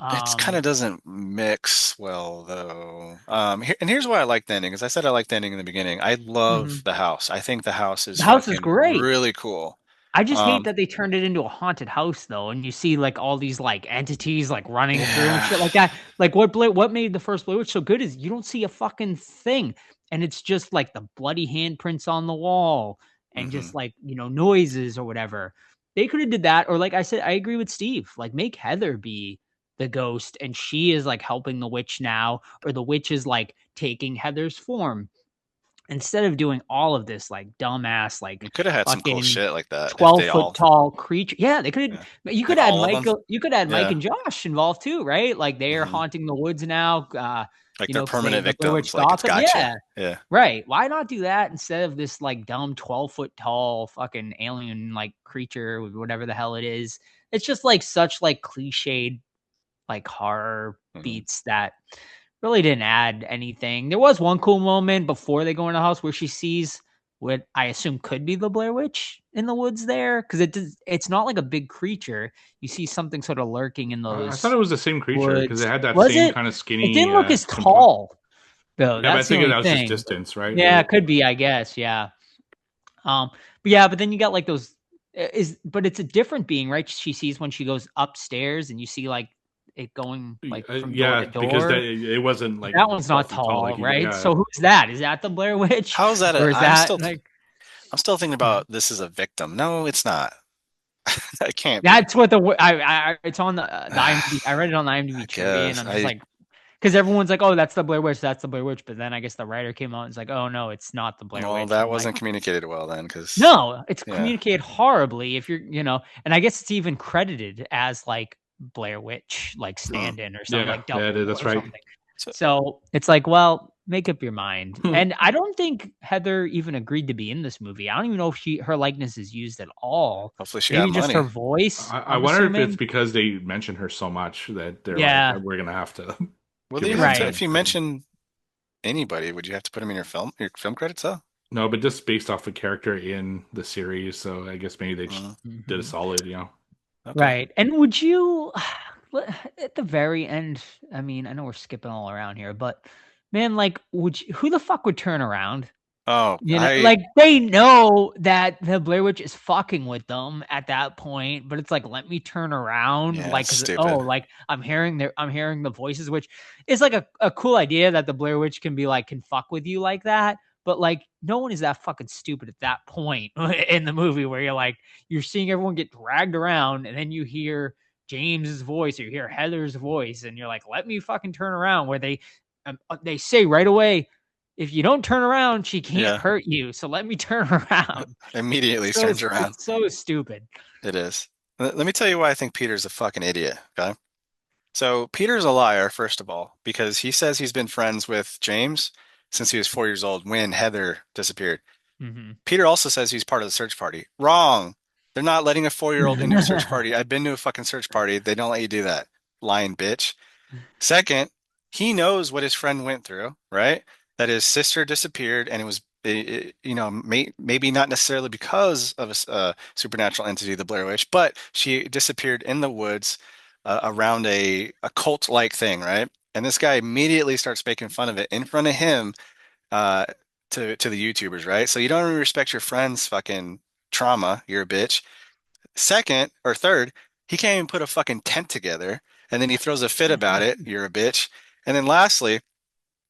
S2: It kind of doesn't mix well though. And here's why I like the ending, because I said I like the ending in the beginning. I love
S4: Mhm.
S2: the house. I think the house is
S4: The house is
S2: fucking
S4: great.
S2: really cool.
S4: I just hate that they turned it into a haunted house though, and you see like all these like entities like running through and shit like that. Like what made the first Blair Witch so good is you don't see a fucking thing, and it's just like the bloody handprints on the wall and just like noises or whatever. They could have did that, or like I said, I agree with Steve. Like make Heather be the ghost, and she is like helping the witch now, or the witch is like taking Heather's form. Instead of doing all of this like dumbass like
S2: You could have had some cool
S4: fucking
S2: shit like that if
S4: 12
S2: they
S4: foot
S2: all,
S4: tall creature. Yeah, they could. You could
S2: like
S4: add
S2: all of them.
S4: Michael. You could add Mike
S2: Yeah.
S4: and Josh involved too, right? Like they are haunting the woods now.
S2: Like they're
S4: 'cause
S2: permanent
S4: the Blair Witch
S2: victims. Like it's
S4: Gotham.
S2: gotcha.
S4: Yeah,
S2: Yeah.
S4: right. Why not do that instead of this like dumb 12-foot tall fucking alien like creature, whatever the hell it is? It's just like such like cliched like horror beats that really didn't add anything. There was one cool moment before they go in the house where she sees what I assume could be the Blair Witch in the woods there, because it's not like a big creature. You see something sort of lurking in those.
S3: I thought it was the same creature because it had that
S4: Was
S3: same
S4: it?
S3: kind of skinny.
S4: It didn't look as
S3: component.
S4: tall though.
S3: Yeah, but I
S4: That's the
S3: think
S4: only
S3: that was
S4: thing.
S3: just distance, right?
S4: Yeah, it could be, I guess. Yeah. But then you got like those but it's a different being, right? She sees when she goes upstairs and you see like it going like from door to door.
S3: Because it wasn't like
S4: that one's not
S3: 12 feet
S4: tall,
S3: like
S4: right?
S3: yeah.
S4: So who's that? Is that the Blair Witch?
S2: How is that?
S4: Or is that like?
S2: I'm still thinking about this is a victim. No, it's not. I can't.
S4: That's what it's on the IMDb. I read it on the IMDb trivia, and I'm just like, because everyone's like, oh, that's the Blair Witch, that's the Blair Witch. But then I guess the writer came out and was like, oh no, it's not the Blair Witch.
S2: Well, that wasn't communicated well then, because
S4: no, it's communicated horribly. If you're, and I guess it's even credited as like Blair Witch, like stand-in or something like double.
S3: Yeah, that's right.
S4: Something. So it's like, well, make up your mind. And I don't think Heather even agreed to be in this movie. I don't even know if her likeness is used at all.
S2: Hopefully she
S4: maybe
S2: got
S4: just
S2: money.
S4: her voice.
S3: I wonder if it's because they mention her so much that they're like, we're gonna have to.
S2: Well, if you mention anybody, would you have to put them in your film credits though?
S3: No, but just based off the character in the series, so I guess maybe they just did a solid, Okay.
S4: Right. And would you, at the very end, I mean, I know we're skipping all around here, but man, like, who the fuck would turn around?
S2: Oh,
S4: like they know that the Blair Witch is fucking with them at that point, but it's like, let me turn around, like, like I'm hearing the voices, which is like a cool idea that the Blair Witch can fuck with you like that. But like, no one is that fucking stupid at that point in the movie where you're seeing everyone get dragged around, and then you hear James's voice or you hear Heather's voice, and you're like, let me fucking turn around. Where they say right away, if you don't turn around, she can't hurt you. So let me turn around.
S2: Immediately turns around.
S4: It's so stupid.
S2: It is. Let me tell you why I think Peter's a fucking idiot. Okay. So Peter's a liar, first of all, because he says he's been friends with James since he was 4 years old when Heather disappeared. Peter also says he's part of the search party. Wrong. They're not letting a 4-year-old into a search party. I've been to a fucking search party. They don't let you do that. Lying bitch. Second, he knows what his friend went through, right? That his sister disappeared, and it was, maybe not necessarily because of a supernatural entity, the Blair Witch, but she disappeared in the woods around a cult-like thing, right? And this guy immediately starts making fun of it in front of him to the YouTubers, right? So you don't even respect your friend's fucking trauma. You're a bitch. Second or third, he can't even put a fucking tent together, and then he throws a fit about it. You're a bitch. And then lastly,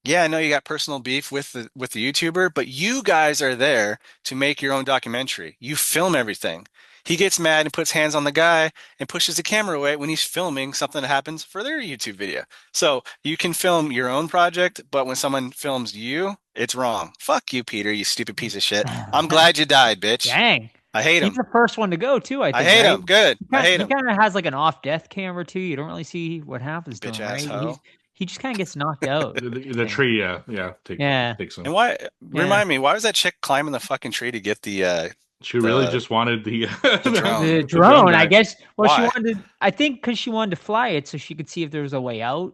S2: yeah, I know you got personal beef with the YouTuber, but you guys are there to make your own documentary. You film everything. He gets mad and puts hands on the guy and pushes the camera away when he's filming something that happens for their YouTube video. So you can film your own project, but when someone films you, it's wrong. Fuck you, Peter, you stupid piece of shit. I'm glad you died, bitch.
S4: Dang.
S2: I hate him.
S4: He's the first one to go, too, I think.
S2: I hate him. Good. I hate him.
S4: He kind of has like an off-death camera, too. You don't really see what happens to him,
S2: Bitch-ass
S4: right?
S2: hoe.
S4: He just kind of gets knocked out.
S3: The tree, takes him.
S2: And why? Remind me, why was that chick climbing the fucking tree to get the?
S3: She really just wanted the
S2: drone.
S4: The drone, I guess. Well,
S2: why?
S4: she wanted. I think because she wanted to fly it so she could see if there was a way out.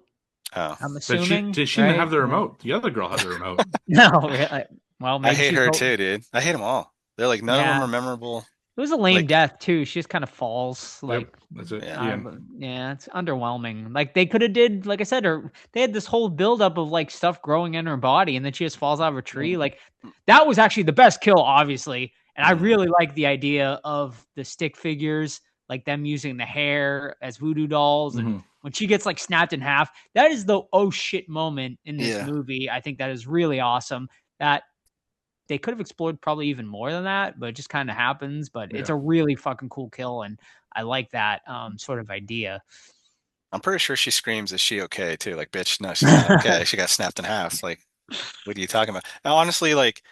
S2: Oh,
S4: I'm assuming.
S3: But she didn't have the remote. The other girl had the remote.
S4: No, really. Well, maybe
S2: I hate her too, dude. I hate them all. They're like none of them are memorable.
S4: It was a lame death too. She just kind of falls.
S3: That's it.
S4: Yeah, it's underwhelming. Like they could have did, like I said, or they had this whole buildup of like stuff growing in her body, and then she just falls out of a tree. Like that was actually the best kill, obviously. And I really like the idea of the stick figures, like them using the hair as voodoo dolls. And when she gets like snapped in half, that is the oh shit moment in this movie. I think that is really awesome. That they could have explored probably even more than that, but it just kind of happens. But it's a really fucking cool kill, and I like that sort of idea.
S2: I'm pretty sure she screams, "Is she okay?" too. Like, bitch, no, she's not okay. She got snapped in half. Like, what are you talking about? Now, honestly, like,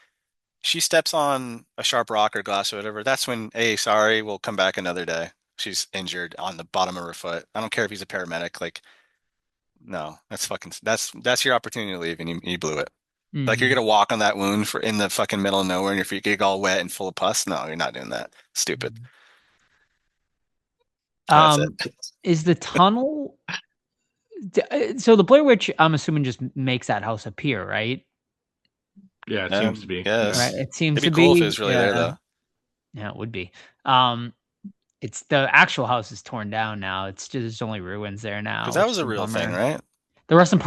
S2: she steps on a sharp rock or glass or whatever. That's when, hey, sorry, we'll come back another day. She's injured on the bottom of her foot. I don't care if he's a paramedic. Like, no, that's your opportunity to leave, and you blew it. Like, you're gonna walk on that wound for in the fucking middle of nowhere, and your feet get all wet and full of pus. No, you're not doing that. Stupid. That's it.
S4: Is the tunnel? So the Blair Witch, I'm assuming, just makes that house appear, right?
S3: Yeah, it seems to be.
S2: Yes.
S4: Right. It seems
S2: It'd
S4: to
S2: be cool
S4: be.
S2: if it was really there, though.
S4: Yeah, it would be. It's the actual house is torn down now. It's just there's only ruins there now.
S2: Because that was a real thing, right?
S4: The Rustin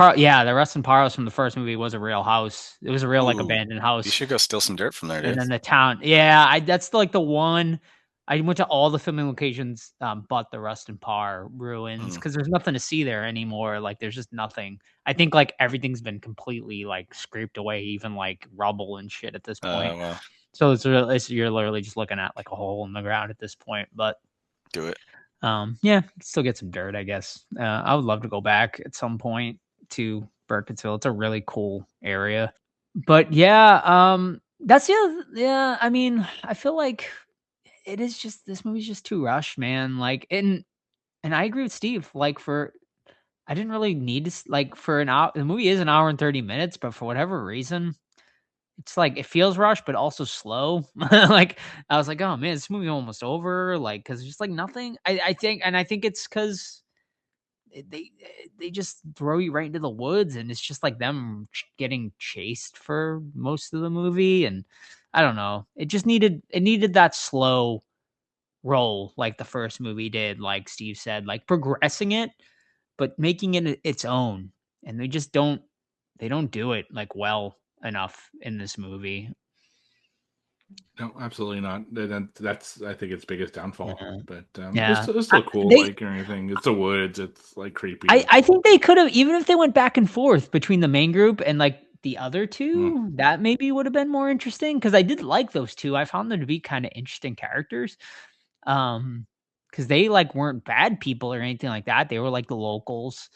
S4: Paros from the first movie was a real house. It was a real like abandoned house.
S2: You should go steal some dirt from there, dude.
S4: And then the town. Yeah, that's like the one. I went to all the filming locations, but the Rustin Parr ruins because there's nothing to see there anymore. Like there's just nothing. I think like everything's been completely like scraped away, even like rubble and shit at this point.
S2: Well.
S4: So you're literally just looking at like a hole in the ground at this point. But
S2: do it.
S4: Yeah, still get some dirt, I guess. I would love to go back at some point to Burkittsville. It's a really cool area. But yeah, that's yeah. I mean, I feel like it is just this movie's just too rushed, man. Like, and I agree with Steve. Like, I didn't really need to like for an hour. The movie is an hour and 30 minutes, but for whatever reason, it's like it feels rushed, but also slow. Like I was like, oh man, this movie almost over. Like, because there's just like nothing. I think it's because they just throw you right into the woods, and it's just like them getting chased for most of the movie, and I don't know. It needed that slow roll like the first movie did, like Steve said, like progressing it, but making it its own. And they don't do it like well enough in this movie.
S3: No, absolutely not. That's I think its biggest downfall.
S4: Yeah.
S3: But
S4: Yeah.
S3: it's still cool, like or anything. It's the woods. It's like creepy.
S4: I think they could have, even if they went back and forth between the main group and like the other two, that maybe would have been more interesting because I did like those two. I found them to be kind of interesting characters. Because they like weren't bad people or anything like that. They were like the locals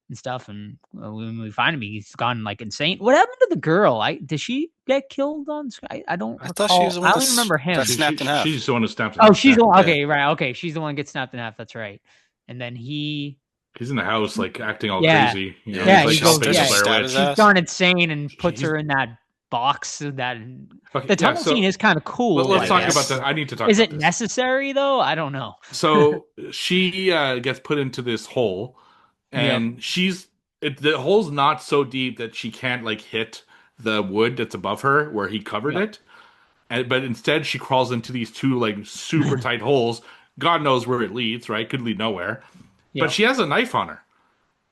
S4: and stuff. And when we find him, he's gone like insane. What happened to the girl? Did she get killed on? I don't.
S2: I thought she was the one
S4: I don't remember him.
S2: Snapped in half.
S3: She's the one who snapped.
S4: Oh, she's the one. Okay, right. Okay, she's the one that gets snapped in half. That's right. And then he's
S3: in the house, like acting all crazy.
S4: You know,
S3: yeah,
S4: like,
S3: he goes.
S4: She's gone insane and puts her in that box. The tunnel scene is kind of cool.
S3: Let's talk about that. I need to talk.
S4: Is it necessary though? I don't know.
S3: So she gets put into this hole, and the hole's not so deep that she can't like hit the wood that's above her where he covered it. But instead she crawls into these two like super tight holes. God knows where it leads, right? Could lead nowhere. But she has a knife on her.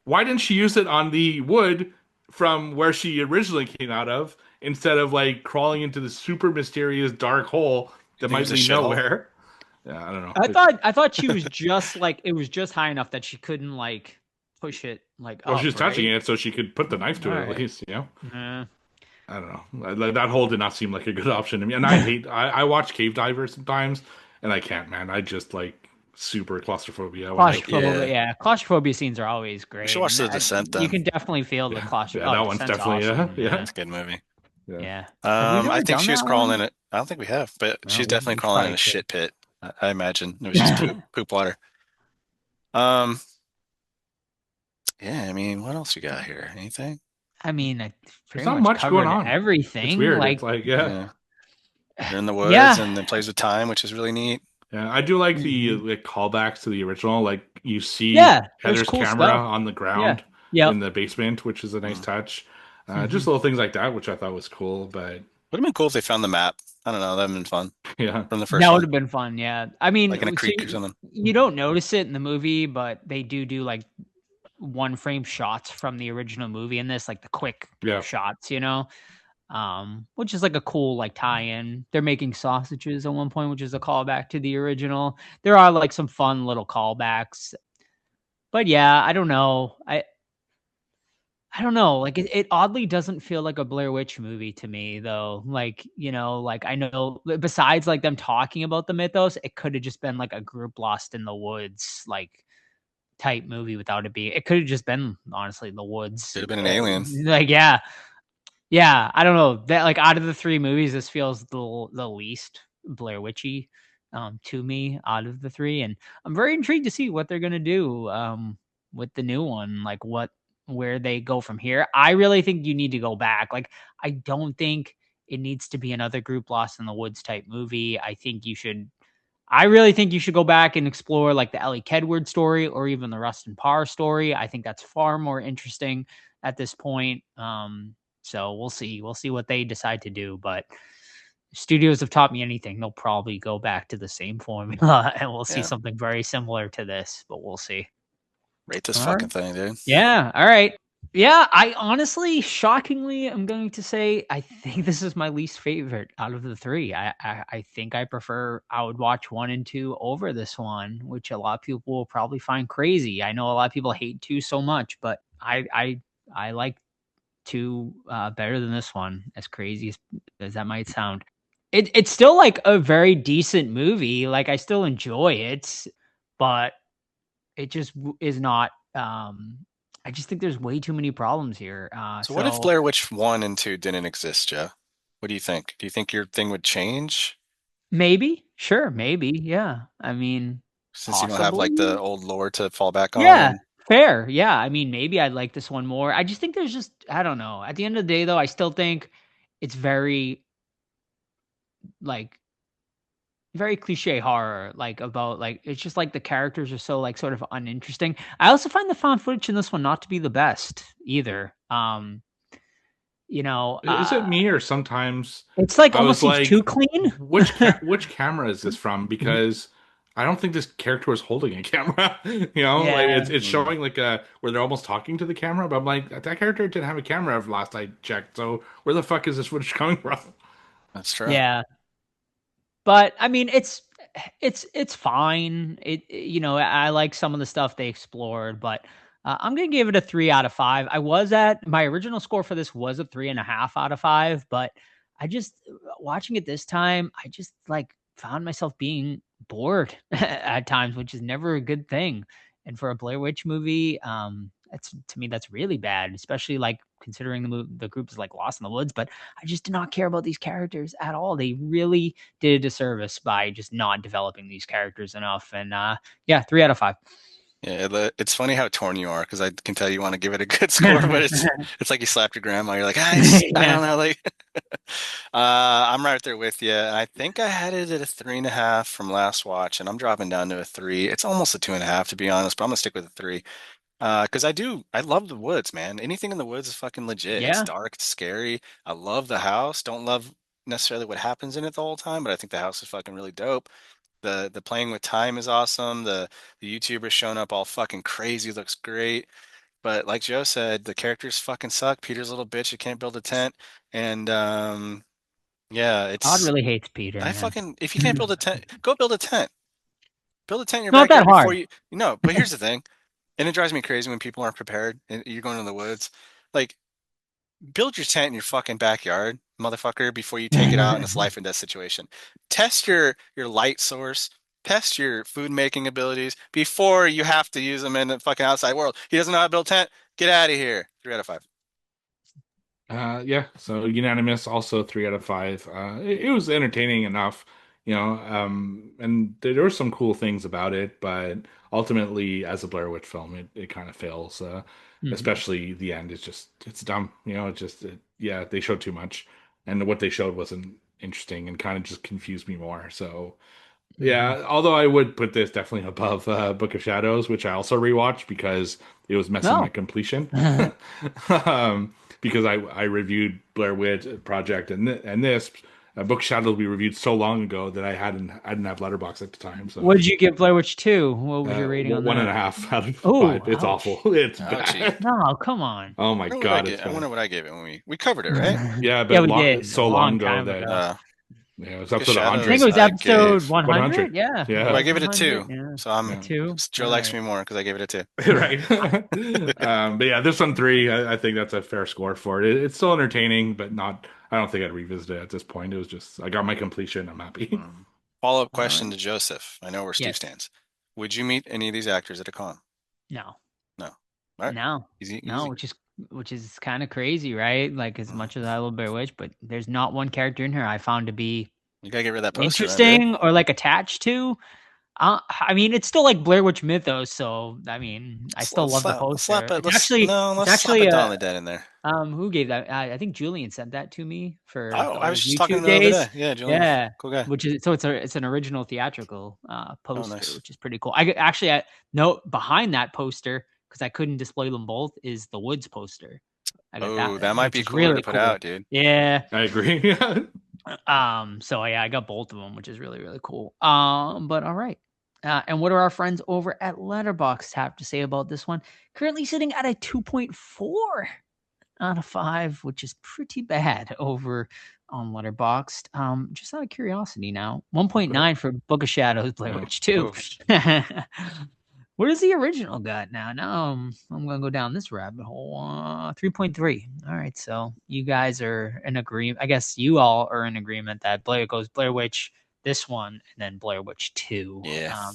S3: Why didn't she use it on the wood from where she originally came out of instead of like crawling into the super mysterious dark hole that might lead nowhere? Yeah, I don't know.
S4: I thought she was just like it was just high enough that she couldn't like push it like.
S3: Well, she was touching it, so she could put the knife to it at least. You know. I don't know. That hole did not seem like a good option to me, and I watch cave divers sometimes, and I can't, man. I just like super claustrophobia.
S4: Claustrophobia scenes are always great.
S2: You should watch The Descent. Then
S4: you can definitely feel the claustrophobia.
S3: Yeah, that one's definitely
S4: awesome.
S2: It's a good movie.
S4: Yeah.
S2: I think she was crawling in it. I don't think we have, but she's definitely crawling in a shit pit. I imagine it was just poop water. Yeah, I mean, what else you got here? Anything?
S4: I mean,
S3: there's not much going on.
S4: Everything.
S3: It's weird. It's like,
S2: they're in the woods and it plays with time, which is really neat.
S3: Yeah, I do like the callbacks to the original. Like you see Heather's cool camera on the ground in the basement, which is a nice touch. Just little things like that, which I thought was cool. But
S2: would have been cool if they found the map. I don't know. That would have been fun.
S3: Yeah,
S2: from the first.
S4: That would have been fun. Yeah, I mean,
S2: like in a creek or something.
S4: You don't notice it in the movie, but they do like one frame shots from the original movie in this, like the quick shots, you know. which is like a cool like tie-in. They're making sausages at one point, which is a callback to the original. There are like some fun little callbacks, but yeah, I don't know. I don't know. Like it oddly doesn't feel like a Blair Witch movie to me, though. Like, like I know besides like them talking about the mythos, it could have just been like a group lost in the woods, like type movie without it being. It could have just been honestly the woods.
S2: Could have been an alien.
S4: Like yeah, yeah. I don't know that like out of the three movies, this feels the least Blair Witchy to me out of the three, and I'm very intrigued to see what they're gonna do with the new one. Like where they go from here. I really think you need to go back. Like I don't think it needs to be another group lost in the woods type movie. I really think you should go back and explore like the Ellie Kedward story or even the Rustin Parr story. I think that's far more interesting at this point. So we'll see. We'll see what they decide to do. But studios have taught me anything, they'll probably go back to the same formula and we'll see
S2: Yeah.
S4: something very similar to this, but we'll see.
S2: Rate this
S4: All
S2: fucking
S4: right.
S2: thing, dude.
S4: Yeah. All right. Yeah, I honestly, shockingly, am going to say I think this is my least favorite out of the three. I think I would watch 1 and 2 over this one, which a lot of people will probably find crazy. I know a lot of people hate 2 so much, but I like 2 better than this one, as crazy as that might sound. It's still like a very decent movie. Like I still enjoy it, but it just is not. I just think there's way too many problems here.
S2: So what if Blair Witch 1 and 2 didn't exist, Joe? What do you think? Do you think your thing would change?
S4: Maybe, sure, maybe, yeah. I mean,
S2: Since you don't have like the
S4: possibly.
S2: old lore to fall back on
S4: Yeah,
S2: and
S4: fair. Yeah, I mean, maybe I'd like this one more. I just think there's just I don't know. At the end of the day, though, I still think it's like very cliche horror, like about like it's just like the characters are so like sort of uninteresting. I also find the found footage in this one not to be the best either. You know,
S3: Is it me or sometimes
S4: it's like
S3: I
S4: almost
S3: was
S4: seems too
S3: like,
S4: clean.
S3: which camera is this from? Because I don't think this character was holding a camera. Like
S4: Yeah.
S3: it's showing like where they're almost talking to the camera, but I'm like that character didn't have a camera last I checked. So where the fuck is this footage coming from?
S2: that's true.
S4: Yeah. But I mean, it's fine. I like some of the stuff they explored, but I'm gonna give it a 3 out of 5. I was at my original score for this was a 3.5 out of 5, but I just watching it this time, I just like found myself being bored at times, which is never a good thing. And for a Blair Witch movie, that's to me that's really bad, especially like considering the group is like Lost in the Woods. But I just did not care about these characters at all. They really did a disservice by just not developing these characters enough. And yeah, 3 out of 5.
S2: Yeah, it's funny how torn you are because I can tell you want to give it a good score, but it's like you slapped your grandma. You're like, I don't know, like. I'm right there with you. I think I had it at a 3.5 from last watch, and I'm dropping down to a 3. It's almost a 2.5 to be honest, but I'm gonna stick with a 3. Because I love the woods, man. Anything in the woods is fucking legit. It's
S4: Yeah.
S2: dark, it's scary. I love the house. Don't love necessarily what happens in it the whole time, but I think the house is fucking really dope. The playing with time is awesome. The YouTuber showing up all fucking crazy looks great. But like Joe said, the characters fucking suck. Peter's a little bitch who can't build a tent. And yeah,
S4: Todd
S2: it's
S4: really hates Peter,
S2: I
S4: man.
S2: fucking if you can't build a tent, go build a tent. Build a tent in your
S4: Not that
S2: backyard before
S4: hard.
S2: you know, but here's the thing. And it drives me crazy when people aren't prepared and you're going in the woods. Like, build your tent in your fucking backyard, motherfucker, before you take it out in this life and death situation. Test your light source, test your food making abilities before you have to use them in the fucking outside world. He doesn't know how to build a tent. Get out of here. 3 out of 5.
S3: Yeah, so unanimous, also 3 out of 5. It was entertaining enough, and there were some cool things about it, but ultimately, as a Blair Witch film, it kind of fails.
S4: Mhm.
S3: Especially the end. It's dumb, yeah, they showed too much, and what they showed wasn't interesting and kind of just confused me more. So
S4: Mhm.
S3: yeah, although I would put this definitely above Book of Shadows, which I also rewatched because it was messing my
S4: No.
S3: completion. Because I reviewed Blair Witch Project and this, Book Shadow we reviewed so long ago that I didn't have Letterboxd at the time. So
S4: What did you give Blair Witch 2? What was your rating on
S3: one and
S4: that?
S3: a half out of
S4: Oh,
S3: 5. It's awful.
S4: ouch.
S3: It's
S2: Ouchie.
S3: bad.
S4: No, come on.
S3: Oh my God, it's
S2: I wonder
S3: bad.
S2: what I gave it when we covered it, right?
S3: Yeah,
S4: Yeah,
S3: but
S4: we did
S3: it's
S4: a
S3: so long
S4: long
S3: ago
S4: time
S3: that
S4: ago.
S3: it was
S2: Book of
S3: episode
S4: I
S3: 100.
S4: think it
S2: Shadows
S4: was
S2: I
S4: episode
S2: gave
S4: 100.
S3: 100.
S4: Yeah.
S3: Yeah.
S2: Well, I gave it a
S4: 100,
S2: 2.
S4: yeah.
S2: So I'm
S4: A 2.
S2: Joe
S4: All
S2: likes
S4: right.
S2: me more because I gave it a 2.
S3: Right. But yeah, this one 3. I think that's a fair score for it. It's still entertaining, but not. I don't think I'd revisit it at this point. It was just I got my completion. I'm happy.
S2: Follow-up
S4: All
S2: question
S4: right.
S2: to Joseph. I know where Steve
S4: Yes.
S2: stands. Would you meet any of these actors at a con?
S4: No.
S2: No. All right.
S4: No.
S2: Easy.
S4: No, which is kind of crazy, right? Like as much as I love Blair Witch, but there's not one character in here I found to be
S2: You gotta get rid of that poster, man, dude.
S4: interesting or like attached to. I mean, it's still like Blair Witch Mythos, so I mean, I still love the poster.
S2: Let's
S4: It's
S2: slap
S4: actually
S2: a Dawn of the Dead in there.
S4: who gave that? I think Julian sent that to me for
S2: Oh,
S4: the
S2: I
S4: old
S2: was just talking to
S4: YouTube
S2: him the other
S4: days.
S2: day. Yeah, Julian.
S4: Yeah,
S2: Cool guy.
S4: which is so it's an original theatrical poster,
S2: nice.
S4: which is pretty cool. I note behind that poster because I couldn't display them both is the Woods poster. I got
S2: Oh, that might
S4: which
S2: be
S4: is
S2: cooler
S4: really
S2: to put
S4: cool.
S2: out, dude.
S4: Yeah.
S3: I agree.
S4: So yeah, I got both of them, which is really, really cool. But all right. And what do our friends over at Letterboxd have to say about this one? Currently sitting at a 2.4 out of 5, which is pretty bad over on Letterboxd. Just out of curiosity now, 1.9 for Book of Shadows, Blair Witch 2. What is the original got now? Now I'm going to go down this rabbit hole. 3.3. All right, so you guys are in agreement. I guess you all are in agreement that Blair Witch, this one, and then Blair Witch 2.
S2: Yeah.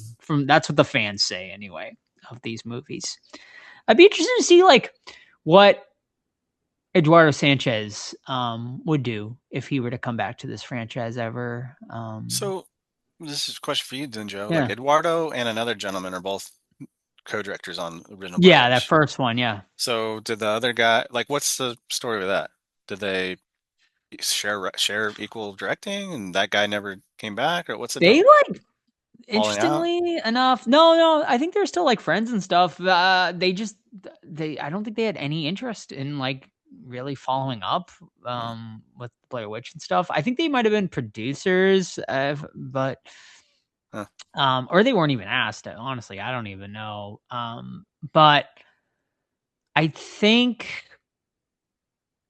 S4: That's what the fans say anyway of these movies. I'd be interested to see like what Eduardo Sanchez would do if he were to come back to this franchise ever.
S2: So this is a question for you, then, Joe.
S4: Yeah.
S2: Like Eduardo and another gentleman are both co-directors on the original Blair
S4: yeah,
S2: Witch.
S4: that first one, yeah.
S2: So did the other guy like what's the story with that? Did they share equal directing and that guy never came back, or what's the
S4: They
S2: deal?
S4: like interestingly enough, no, I think they're still like friends and stuff. I don't think they had any interest in like really following up with Blair Witch and stuff. I think they might have been producers, but or they weren't even asked. Honestly, I don't even know. But I think,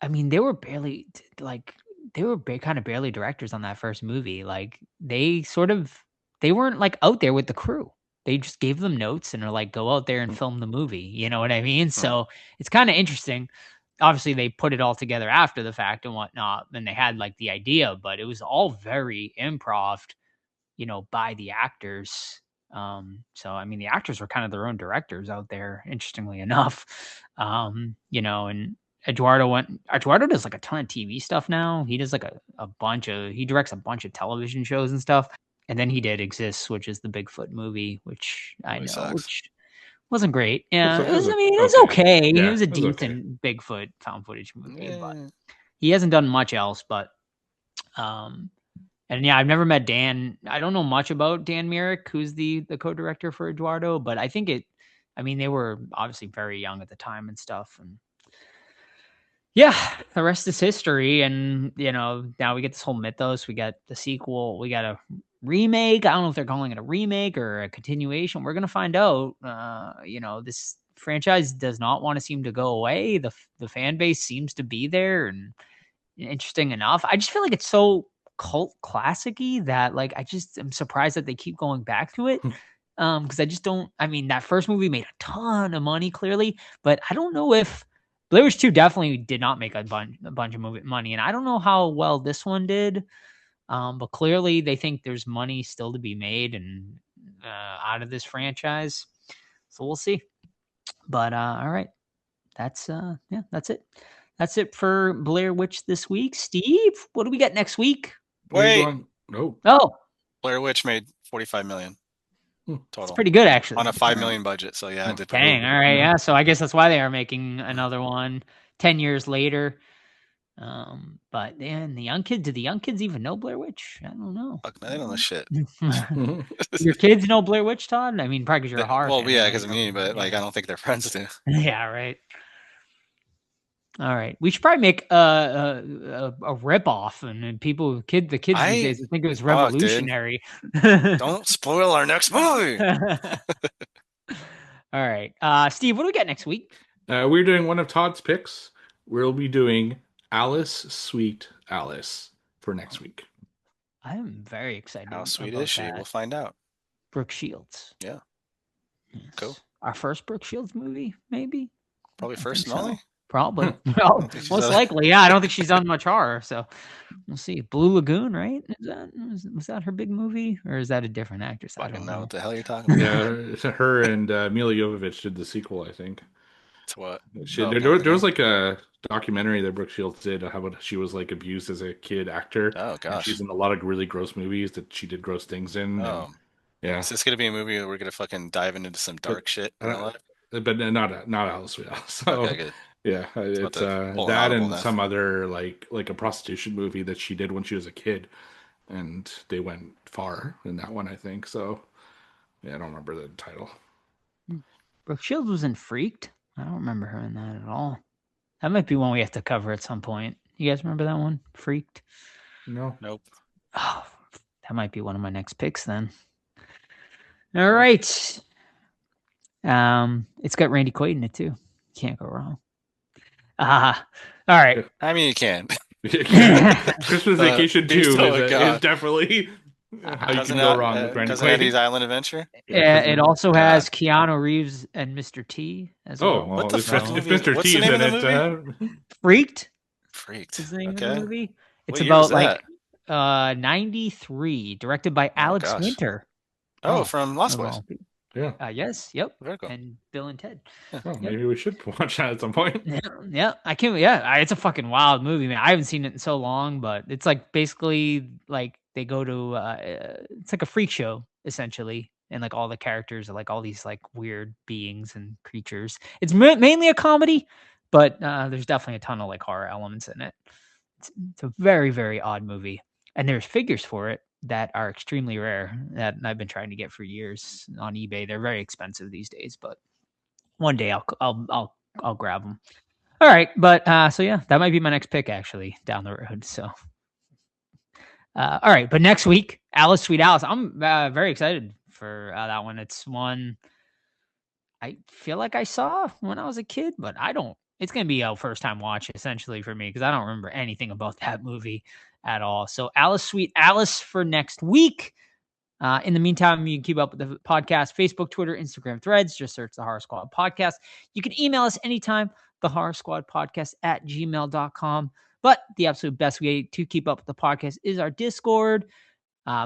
S4: I mean, they were barely like kind of barely directors on that first movie. Like they weren't like out there with the crew. They just gave them notes and are like, go out there and film the movie. You know what I mean? So it's kind of interesting. Obviously, they put it all together after the fact and whatnot, and they had like the idea, but it was all very improv, by the actors. So I mean, the actors were kind of their own directors out there. Interestingly enough, and Eduardo does like a ton of TV stuff now. He does like he directs a bunch of television shows and stuff. And then he did Exists, which is the Bigfoot movie, which I know,
S2: sucks.
S4: which wasn't great. Yeah,
S3: It was
S4: okay.
S3: Yeah,
S4: it was a
S3: it was okay.
S4: decent Bigfoot found footage movie, but
S2: Yeah.
S4: he hasn't done much else. But and yeah, I've never met Dan. I don't know much about Dan Myrick, who's the co-director for Eduardo, but I think they were obviously very young at the time and stuff. And yeah, the rest is history. And, now we get this whole mythos. We got the sequel. We got a remake. I don't know if they're calling it a remake or a continuation. We're going to find out. This franchise does not want to seem to go away. The fan base seems to be there. And interesting enough, I just feel like it's so cult classic-y that like I just am surprised that they keep going back to it. Because I just don't. I mean, that first movie made a ton of money, clearly, but I don't know if Blair Witch 2 definitely did not make a bunch of money, and I don't know how well this one did. But clearly, they think there's money still to be made and out of this franchise. So we'll see. But all right, that's it. That's it for Blair Witch this week. Steve, what do we got next week?
S2: Wait.
S3: No.
S4: Oh,
S2: Blair Witch made 45 million total.
S4: It's pretty good, actually.
S2: On a 5 million budget. So yeah, I did.
S4: Dang. All right. Yeah. So I guess that's why they are making another one 10 years later. But then the young kids, do the young kids even know Blair Witch? I don't know.
S2: Fuck, man, they don't know shit.
S4: Your kids know Blair Witch, Todd? I mean, probably because you're a horror fan.
S2: Well, yeah, because of me, but like I don't think their friends do.
S4: Yeah, right. All right, we should probably make a rip off, and then the kids these days think it was
S2: Fuck, dude.
S4: revolutionary.
S2: Don't spoil our next movie.
S4: All right, Steve, what do we got next week?
S3: We're doing one of Todd's picks. We'll be doing Alice, Sweet Alice for next week.
S4: I'm very excited.
S2: How sweet
S4: about
S2: is she?
S4: that.
S2: We'll find out.
S4: Brooke Shields.
S2: Yeah.
S4: Yes.
S2: Cool.
S4: Our first Brooke Shields movie, maybe.
S2: Probably first and
S4: so.
S2: only.
S4: Probably. Well, most likely, yeah. I don't think she's done much horror, so we'll see. Blue Lagoon, right? Was that her big movie, or is that a different actress?
S2: I
S4: don't
S2: don't know what the hell you're talking about.
S3: Yeah, her and Mila Jovovich did the sequel, I think.
S2: To what?
S3: There was like a documentary that Brooke Shields did how she was like abused as a kid actor.
S2: Oh gosh.
S3: And she's in a lot of really gross movies that she did gross things in.
S2: Oh.
S3: And, yeah.
S2: Is this gonna be a movie where we're gonna fucking dive into some dark shit in her life?
S3: But not Alice Sweet Alice. So,
S2: okay, good.
S3: Yeah, it's that and some other like a prostitution movie that she did when she was a kid, and they went far in that one, I think. So, yeah, I don't remember the title.
S4: Brooke Shields was in Freaked. I don't remember her in that at all. That might be one we have to cover at some point. You guys remember that one? Freaked?
S3: No.
S2: Nope.
S4: Oh, that might be one of my next picks then. All right. It's got Randy Quaid in it too. Can't go wrong. All right.
S2: I mean, you can.
S3: Christmas Vacation 2 is definitely how you can go wrong with Randy Quaid.
S2: Eddie's Island Adventure.
S4: Yeah, it also has Keanu Reeves and Mr. T as well.
S2: What the fuck?
S3: If Mr. T is in it,
S4: Freaked.
S2: Freaked.
S4: Is the name of the movie. It's
S2: What
S4: about
S2: year was
S4: like 93, directed by Alex Winter.
S2: Oh, from Lost Boys.
S3: Yeah.
S4: Yes. Yep.
S2: Very cool.
S4: And Bill and Ted.
S3: Oh, maybe we should watch that at some point.
S4: Yeah. I can't. Yeah. It's a fucking wild movie, man. I haven't seen it in so long, but it's like basically like they go to. It's like a freak show essentially, and like all the characters are like all these like weird beings and creatures. It's mainly a comedy, but there's definitely a ton of like horror elements in it. It's a very, very odd movie, and there's figures for it that are extremely rare that I've been trying to get for years on eBay. They're very expensive these days, but one day I'll grab them. All right, but so yeah, that might be my next pick actually down the road. So, all right, but next week, Alice, Sweet Alice. I'm very excited for that one. It's one I feel like I saw when I was a kid, but I don't. It's gonna be a first time watch essentially for me because I don't remember anything about that movie at all. So Alice, Sweet Alice for next week. In the meantime, you can keep up with the podcast, Facebook, Twitter, Instagram, Threads. Just search the Horror Squad Podcast. You can email us anytime, the Horror Squad Podcast at gmail.com. But the absolute best way to keep up with the podcast is our Discord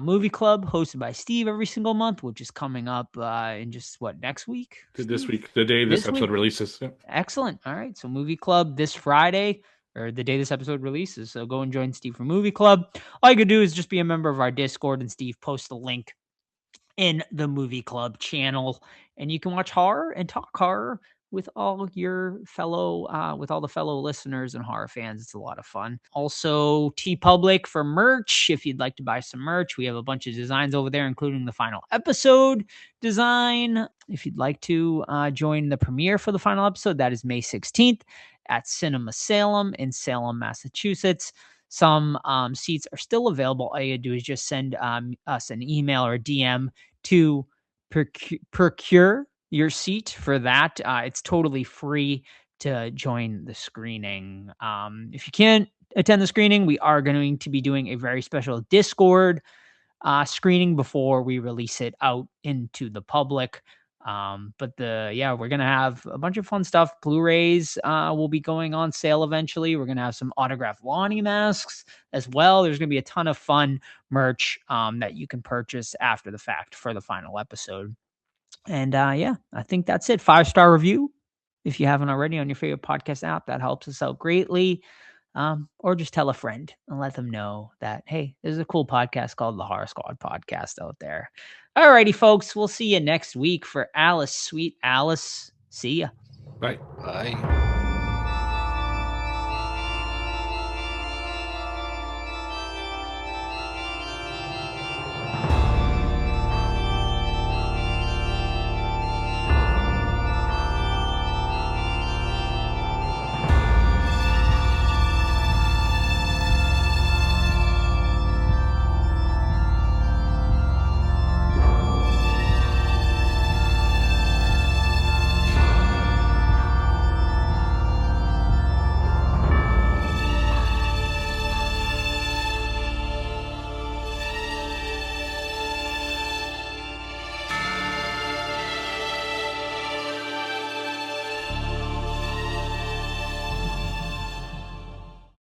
S4: movie club hosted by Steve every single month, which is coming up in just next week?
S3: This week, the day this episode releases. Yeah.
S4: Excellent. All right. So movie club this Friday, or the day this episode releases. So go and join Steve for Movie Club. All you could do is just be a member of our Discord, and Steve posts the link in the Movie Club channel, and you can watch horror and talk horror with all your fellow, with all the fellow listeners and horror fans. It's a lot of fun. Also, TeePublic for merch. If you'd like to buy some merch, we have a bunch of designs over there, including the final episode design. If you'd like to join the premiere for the final episode, that is May 16th at Cinema Salem in Salem, Massachusetts. Some seats are still available. All you do is just send us an email or a DM to procure your seat for that. It's totally free to join the screening. If you can't attend the screening, we are going to be doing a very special Discord screening before we release it out into the public. But we're going to have a bunch of fun stuff. Blu-rays will be going on sale eventually. We're going to have some autographed Lonnie masks as well. There's going to be a ton of fun merch that you can purchase after the fact for the final episode. And I think that's it. 5-star review if you haven't already on your favorite podcast app. That helps us out greatly. Or just tell a friend and let them know that, hey, there's a cool podcast called the Horror Squad Podcast out there. All righty, folks. We'll see you next week for Alice, Sweet Alice. See ya.
S3: Bye.
S2: Bye.